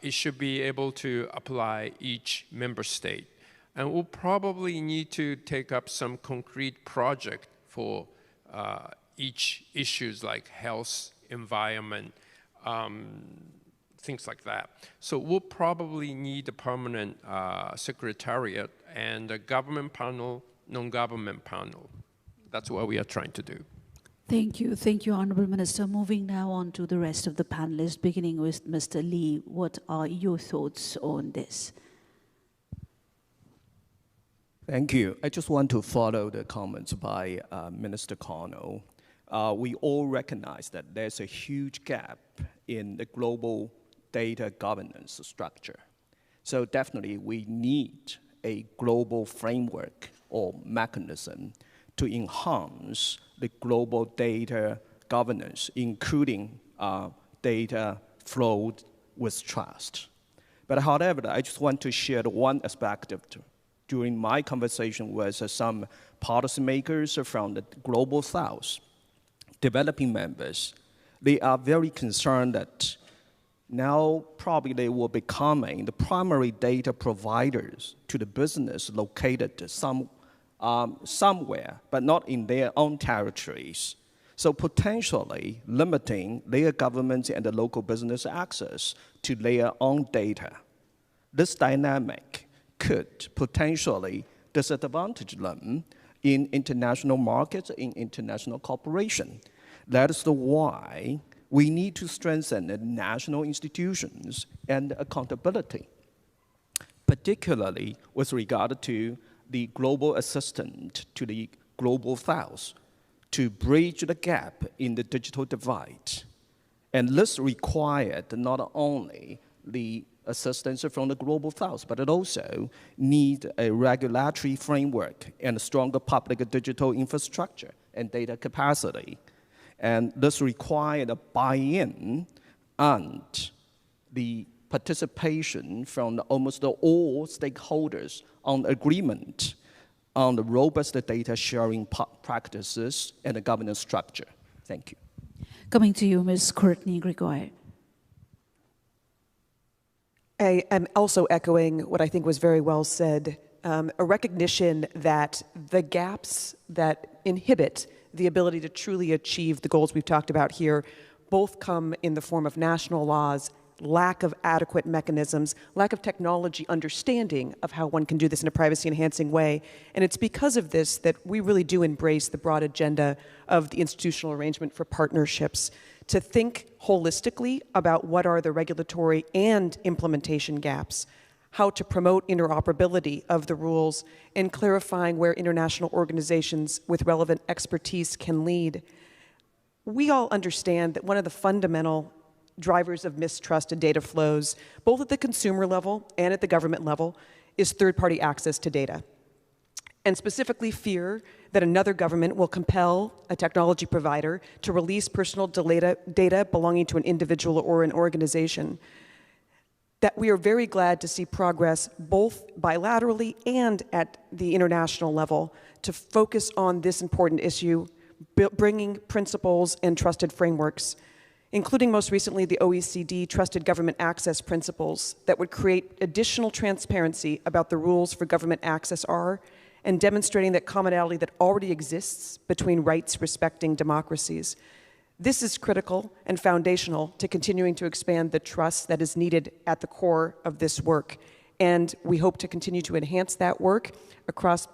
it should be able to apply each member state. And we'll probably need to take up some concrete project for each issues like health, environment, things like that. So we'll probably need a permanent secretariat and a government panel, non-government panel. That's what we are trying to do. Thank you, Honourable Minister. Moving now on to the rest of the panelists, beginning with Mr. Lee. What are your thoughts on this? Thank you. I just want to follow the comments by Minister Connell. We all recognize that there's a huge gap in the global data governance structure. So definitely we need a global framework or mechanism to enhance the global data governance, including data flow with trust. But however, I just want to share one aspect of during my conversation with some policymakers from the global south, developing members. They are very concerned that now probably they will be becoming the primary data providers to the business located somewhere, but not in their own territories. So potentially limiting their governments and the local business access to their own data. This dynamic could potentially disadvantage them in international markets, in international cooperation. That is why we need to strengthen the national institutions and accountability, particularly with regard to the global assistance to the global south to bridge the gap in the digital divide. And this required not only the assistance from the global south, but it also needs a regulatory framework and a stronger public digital infrastructure and data capacity. And this required a buy-in and the participation from almost all stakeholders on agreement on the robust data sharing practices and the governance structure. Thank you. Coming to you, Ms. Courtney Gregoire. I am also echoing what I think was very well said, a recognition that the gaps that inhibit the ability to truly achieve the goals we've talked about here both come in the form of national laws, lack of adequate mechanisms, lack of technology understanding of how one can do this in a privacy-enhancing way. And it's because of this that we really do embrace the broad agenda of the institutional arrangement for partnerships, to think holistically about what are the regulatory and implementation gaps, how to promote interoperability of the rules, and clarifying where international organizations with relevant expertise can lead. We all understand that one of the fundamental drivers of mistrust and data flows, both at the consumer level and at the government level, is third-party access to data. And specifically fear that another government will compel a technology provider to release personal data belonging to an individual or an organization. That we are very glad to see progress both bilaterally and at the international level to focus on this important issue, bringing principles and trusted frameworks, including most recently the OECD Trusted Government Access Principles that would create additional transparency about the rules for government access are, and demonstrating that commonality that already exists between rights-respecting democracies. This is critical and foundational to continuing to expand the trust that is needed at the core of this work. And we hope to continue to enhance that work across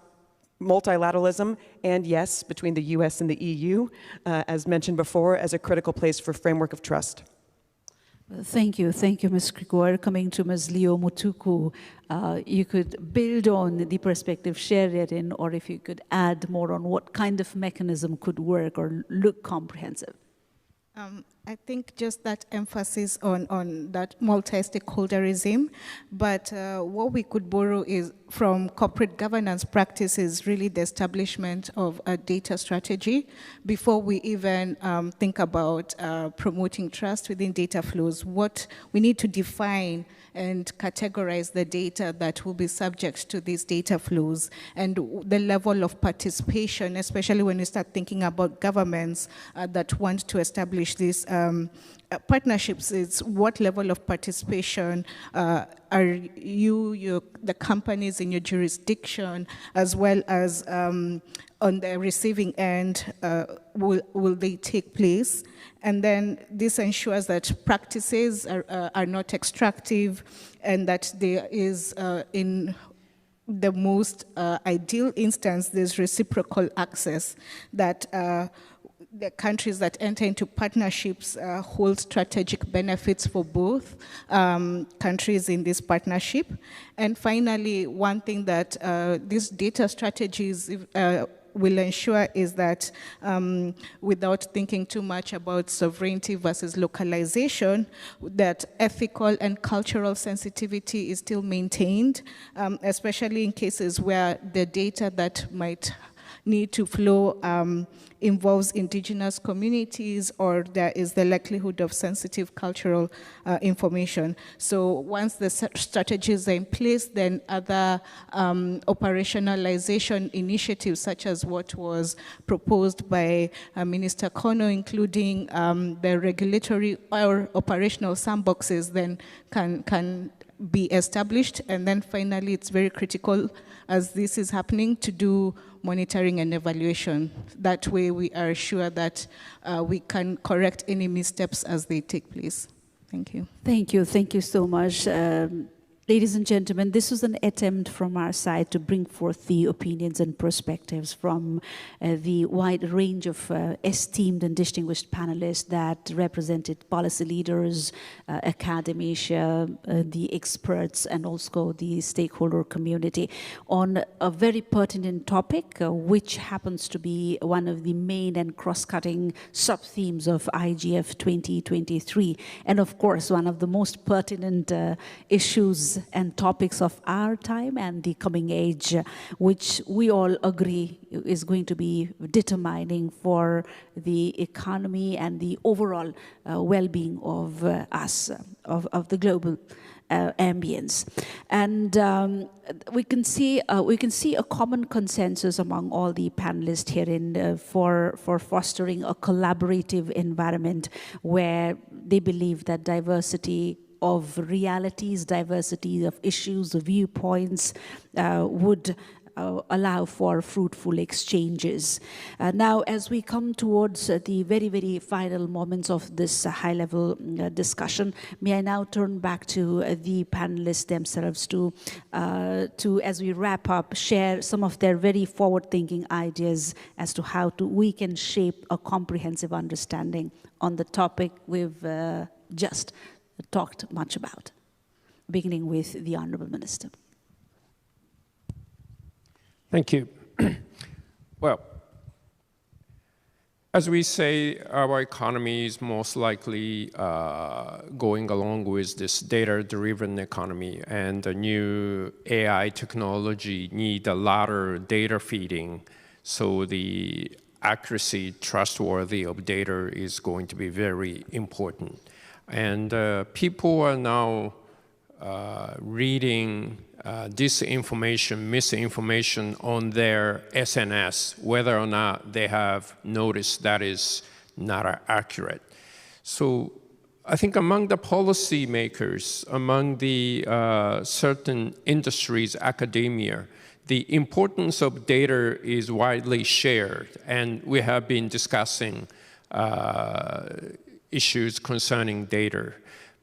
multilateralism and, yes, between the US and the EU, as mentioned before, as a critical place for framework of trust. Thank you, Ms. Krikor. Coming to Ms. Leo Mutuku, you could build on the perspective shared in, or if you could add more on what kind of mechanism could work or look comprehensive. I think just that emphasis on that multi-stakeholderism, but what we could borrow is from corporate governance practices, really the establishment of a data strategy before we even think about promoting trust within data flows. What we need to define and categorize the data that will be subject to these data flows and the level of participation, especially when we start thinking about governments that want to establish these partnerships. Is what level of participation are the companies in your jurisdiction, as well as on the receiving end, will they take place? And then this ensures that practices are not extractive and that there is, in the most ideal instance, there's reciprocal access, that the countries that enter into partnerships hold strategic benefits for both countries in this partnership. And finally, one thing that these data strategies will ensure is that without thinking too much about sovereignty versus localization, that ethical and cultural sensitivity is still maintained, especially in cases where the data that might need to flow involves indigenous communities, or there is the likelihood of sensitive cultural information. So once the strategies are in place, then other operationalization initiatives, such as what was proposed by Minister Kono, including the regulatory or operational sandboxes, then can be established. And then finally, it's very critical, as this is happening, to do monitoring and evaluation. That way we are sure that we can correct any missteps as they take place. Thank you. Thank you so much. Ladies and gentlemen, this was an attempt from our side to bring forth the opinions and perspectives from the wide range of esteemed and distinguished panelists that represented policy leaders, academia, the experts, and also the stakeholder community on a very pertinent topic, which happens to be one of the main and cross-cutting sub-themes of IGF 2023, and of course one of the most pertinent issues and topics of our time and the coming age, which we all agree is going to be determining for the economy and the overall well-being of us, of the global ambience. And we can see a common consensus among all the panelists here for fostering a collaborative environment where they believe that diversity of realities, diversity of issues, of viewpoints would allow for fruitful exchanges. Now, as we come towards the very, very final moments of this high-level discussion, may I now turn back to the panelists themselves to, as we wrap up, share some of their very forward-thinking ideas as to how we can shape a comprehensive understanding on the topic we've just talked much about, beginning with the Honorable Minister. Thank you. Well, As we say, our economy is most likely going along with this data-driven economy, and the new AI technology need a lot of data feeding, so the accuracy, trustworthy of data is going to be very important. And people are now reading disinformation, misinformation on their SNS, whether or not they have noticed that is not accurate. So I think among the policymakers, among the certain industries, academia, the importance of data is widely shared, and we have been discussing issues concerning data.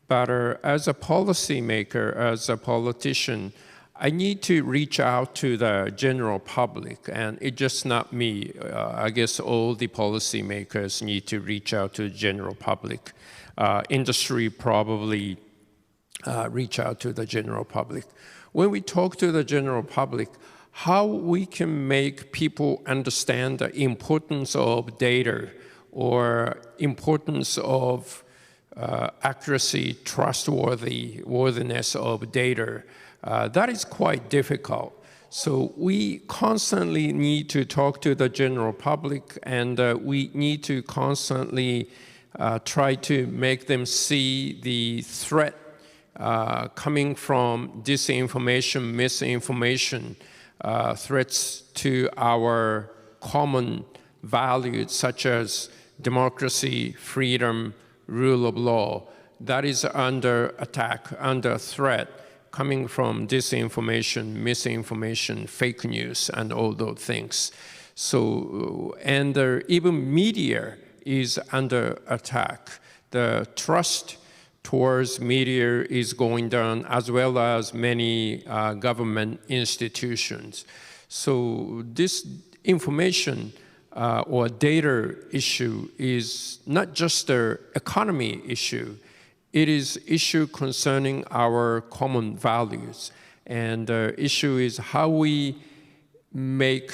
But as a policymaker, as a politician, I need to reach out to the general public, and it's just not me. I guess all the policymakers need to reach out to the general public. Industry probably reach out to the general public. When we talk to the general public, how we can make people understand the importance of data or importance of accuracy, trustworthiness of data, that is quite difficult. So we constantly need to talk to the general public, and we need to constantly try to make them see the threat coming from disinformation, misinformation, threats to our common values such as democracy, freedom, rule of law. That is under attack, under threat, coming from disinformation, misinformation, fake news, and all those things. So, and even media is under attack. The trust towards media is going down, as well as many government institutions. So this information or data issue is not just an economy issue. It is issue concerning our common values. And the issue is how we make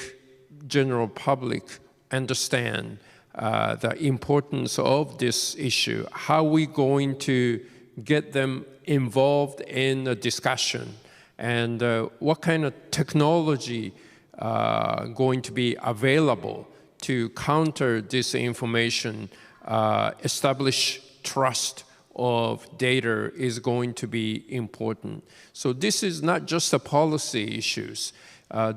general public understand the importance of this issue. How are we going to get them involved in the discussion? And what kind of technology going to be available to counter disinformation, establish trust of data is going to be important. So this is not just a policy issues.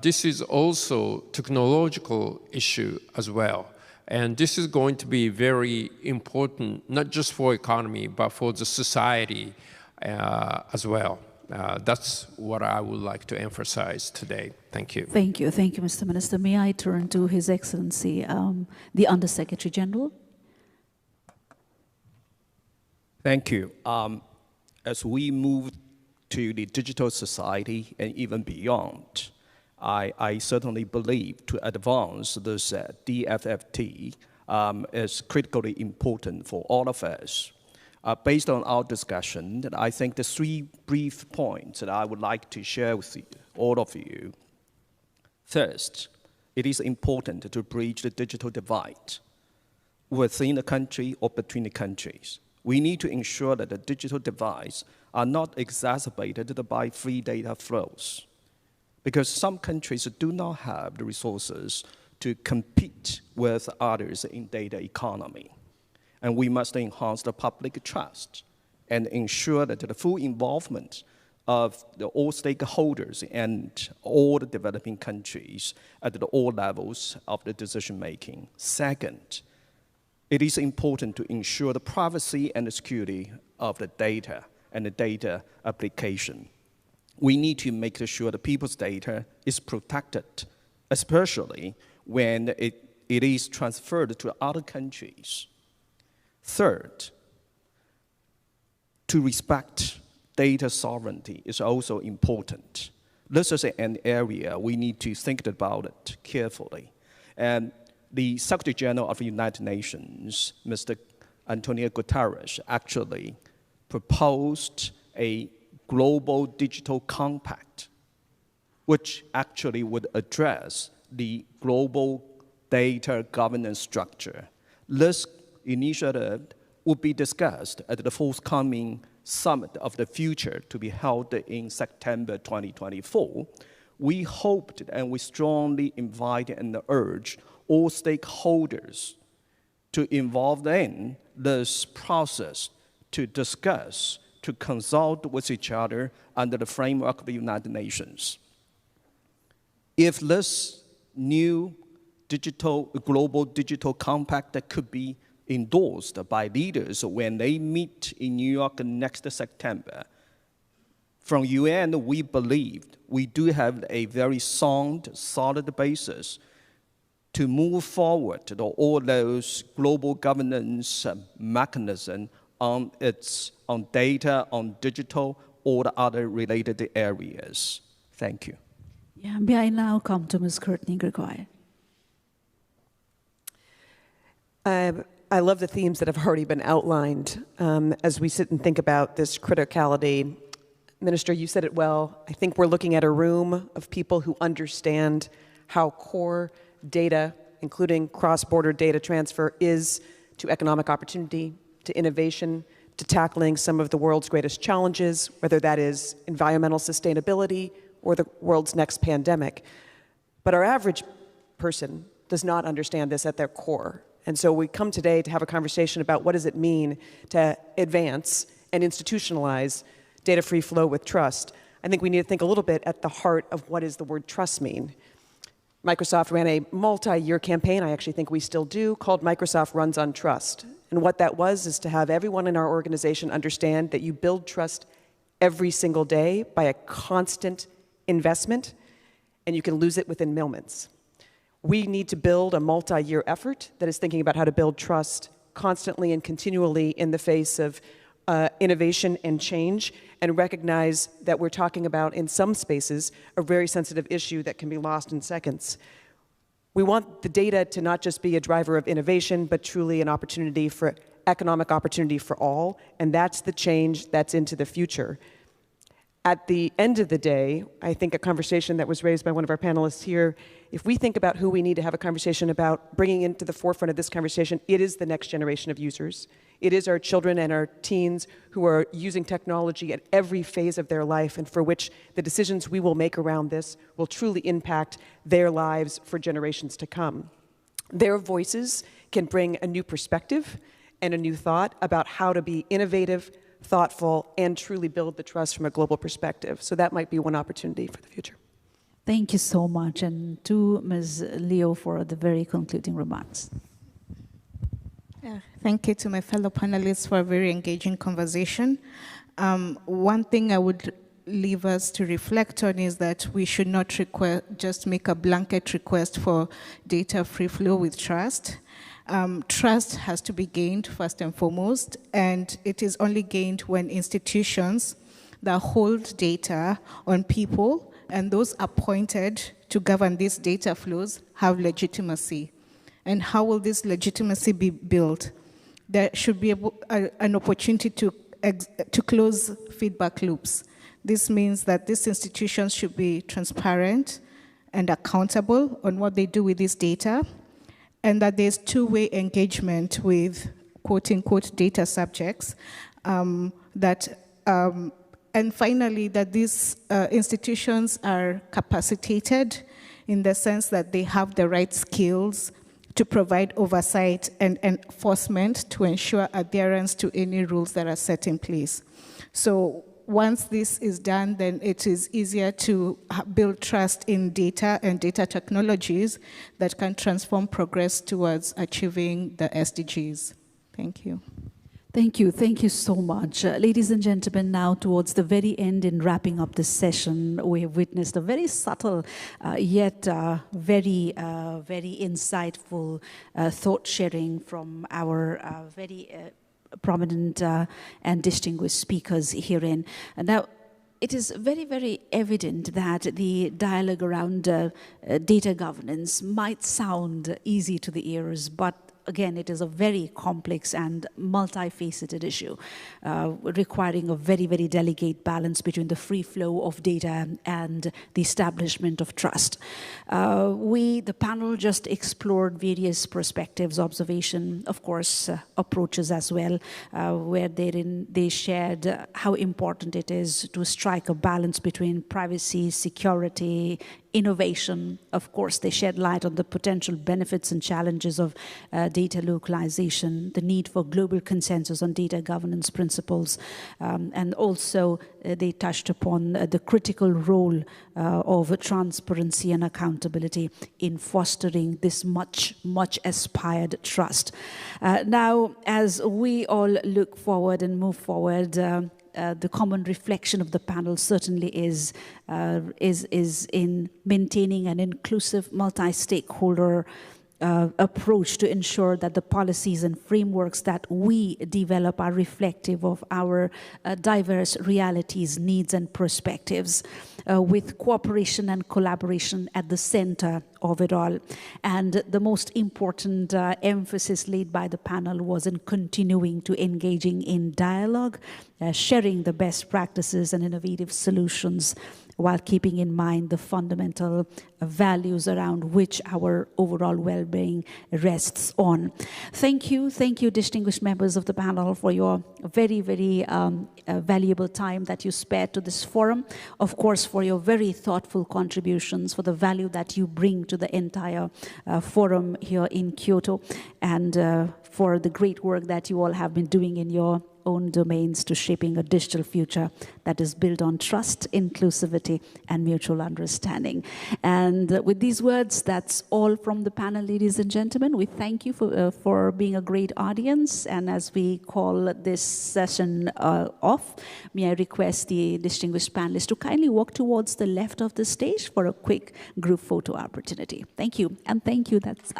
This is also technological issue as well. And this is going to be very important, not just for economy, but for the society as well. That's what I would like to emphasize today. Thank you. Thank you, Mr. Minister. May I turn to His Excellency, the Under-Secretary General? Thank you. As we move to the digital society and even beyond, I certainly believe to advance this DFFT is critically important for all of us. Based on our discussion, I think the three brief points that I would like to share with you, all of you. First, it is important to bridge the digital divide within the country or between the countries. We need to ensure that the digital divides are not exacerbated by free data flows, because some countries do not have the resources to compete with others in data economy. And we must enhance the public trust and ensure that the full involvement of all stakeholders and all the developing countries at all levels of the decision making. Second, it is important to ensure the privacy and the security of the data and the data application. We need to make sure the people's data is protected, especially when it is transferred to other countries. Third, to respect data sovereignty is also important. This is an area we need to think about it carefully. And the Secretary General of the United Nations, Mr. Antonio Guterres, actually proposed a global digital compact, which actually would address the global data governance structure this initiative will be discussed at the forthcoming Summit of the Future to be held in September 2024. We hoped and we strongly invite and urge all stakeholders to involve in this process, to discuss, to consult with each other under the framework of the United Nations. If this new global digital compact that could be endorsed by leaders when they meet in New York next September, from UN, we believed we do have a very sound, solid basis to move forward to all those global governance mechanisms on data, on digital, or the other related areas. Thank you. Yeah, may I now come to Ms. Courtney Gregoire? I love the themes that have already been outlined as we sit and think about this criticality. Minister, you said it well. I think we're looking at a room of people who understand how core data, including cross-border data transfer, is to economic opportunity, to innovation, to tackling some of the world's greatest challenges, whether that is environmental sustainability or the world's next pandemic. But our average person does not understand this at their core. And so we come today to have a conversation about what does it mean to advance and institutionalize data-free flow with trust. I think we need to think a little bit at the heart of what does the word trust mean. Microsoft ran a multi-year campaign, I actually think we still do, called Microsoft Runs on Trust. And what that was is to have everyone in our organization understand that you build trust every single day by a constant investment, and you can lose it within moments. We need to build a multi-year effort that is thinking about how to build trust constantly and continually in the face of innovation and change, and recognize that we're talking about, in some spaces, a very sensitive issue that can be lost in seconds. We want the data to not just be a driver of innovation, but truly an opportunity for economic opportunity for all, and that's the change that's into the future. At the end of the day, I think a conversation that was raised by one of our panelists here, if we think about who we need to have a conversation about, bringing into the forefront of this conversation, it is the next generation of users. It is our children and our teens who are using technology at every phase of their life, and for which the decisions we will make around this will truly impact their lives for generations to come. Their voices can bring a new perspective and a new thought about how to be innovative, thoughtful, and truly build the trust from a global perspective. So that might be one opportunity for the future. Thank you so much, and to Ms. Leo for the very concluding remarks. Thank you to my fellow panelists for a very engaging conversation. One thing I would leave us to reflect on is that we should not just make a blanket request for data free flow with trust. Trust has to be gained first and foremost, and it is only gained when institutions that hold data on people and those appointed to govern these data flows have legitimacy. And how will this legitimacy be built? There should be an opportunity to close feedback loops. This means that these institutions should be transparent and accountable on what they do with this data, and that there's two-way engagement with quote-unquote data subjects, and finally, that these institutions are capacitated in the sense that they have the right skills to provide oversight and enforcement to ensure adherence to any rules that are set in place. So once this is done, then it is easier to build trust in data and data technologies that can transform progress towards achieving the SDGs. Thank you. Thank you so much. Ladies and gentlemen, now towards the very end, in wrapping up this session, we have witnessed a very subtle yet very insightful thought sharing from our very prominent and distinguished speakers herein. Now, it is very, very evident that the dialogue around data governance might sound easy to the ears, but again, it is a very complex and multifaceted issue, requiring a very, very delicate balance between the free flow of data and the establishment of trust. The panel, just explored various perspectives, observation, of course, approaches as well, where they shared how important it is to strike a balance between privacy, security, innovation. Of course, they shed light on the potential benefits and challenges of data localization, the need for global consensus on data governance principles, and also they touched upon the critical role of transparency and accountability in fostering this much aspired trust. Now, as we all look forward and move forward, the common reflection of the panel certainly is in maintaining an inclusive, multi-stakeholder approach to ensure that the policies and frameworks that we develop are reflective of our diverse realities, needs, and perspectives, with cooperation and collaboration at the center of it all. And the most important emphasis laid by the panel was in continuing to engaging in dialogue, sharing the best practices and innovative solutions, while keeping in mind the fundamental values around which our overall well-being rests on. Thank you, distinguished members of the panel, for your very, very valuable time that you spared to this forum. Of course, for your very thoughtful contributions, for the value that you bring to the entire forum here in Kyoto, and for the great work that you all have been doing in your own domains to shaping a digital future that is built on trust, inclusivity, and mutual understanding. And with these words, that's all from the panel, ladies and gentlemen. We thank you for being a great audience. And as we call this session off, may I request the distinguished panelists to kindly walk towards the left of the stage for a quick group photo opportunity. Thank you. And thank you. That's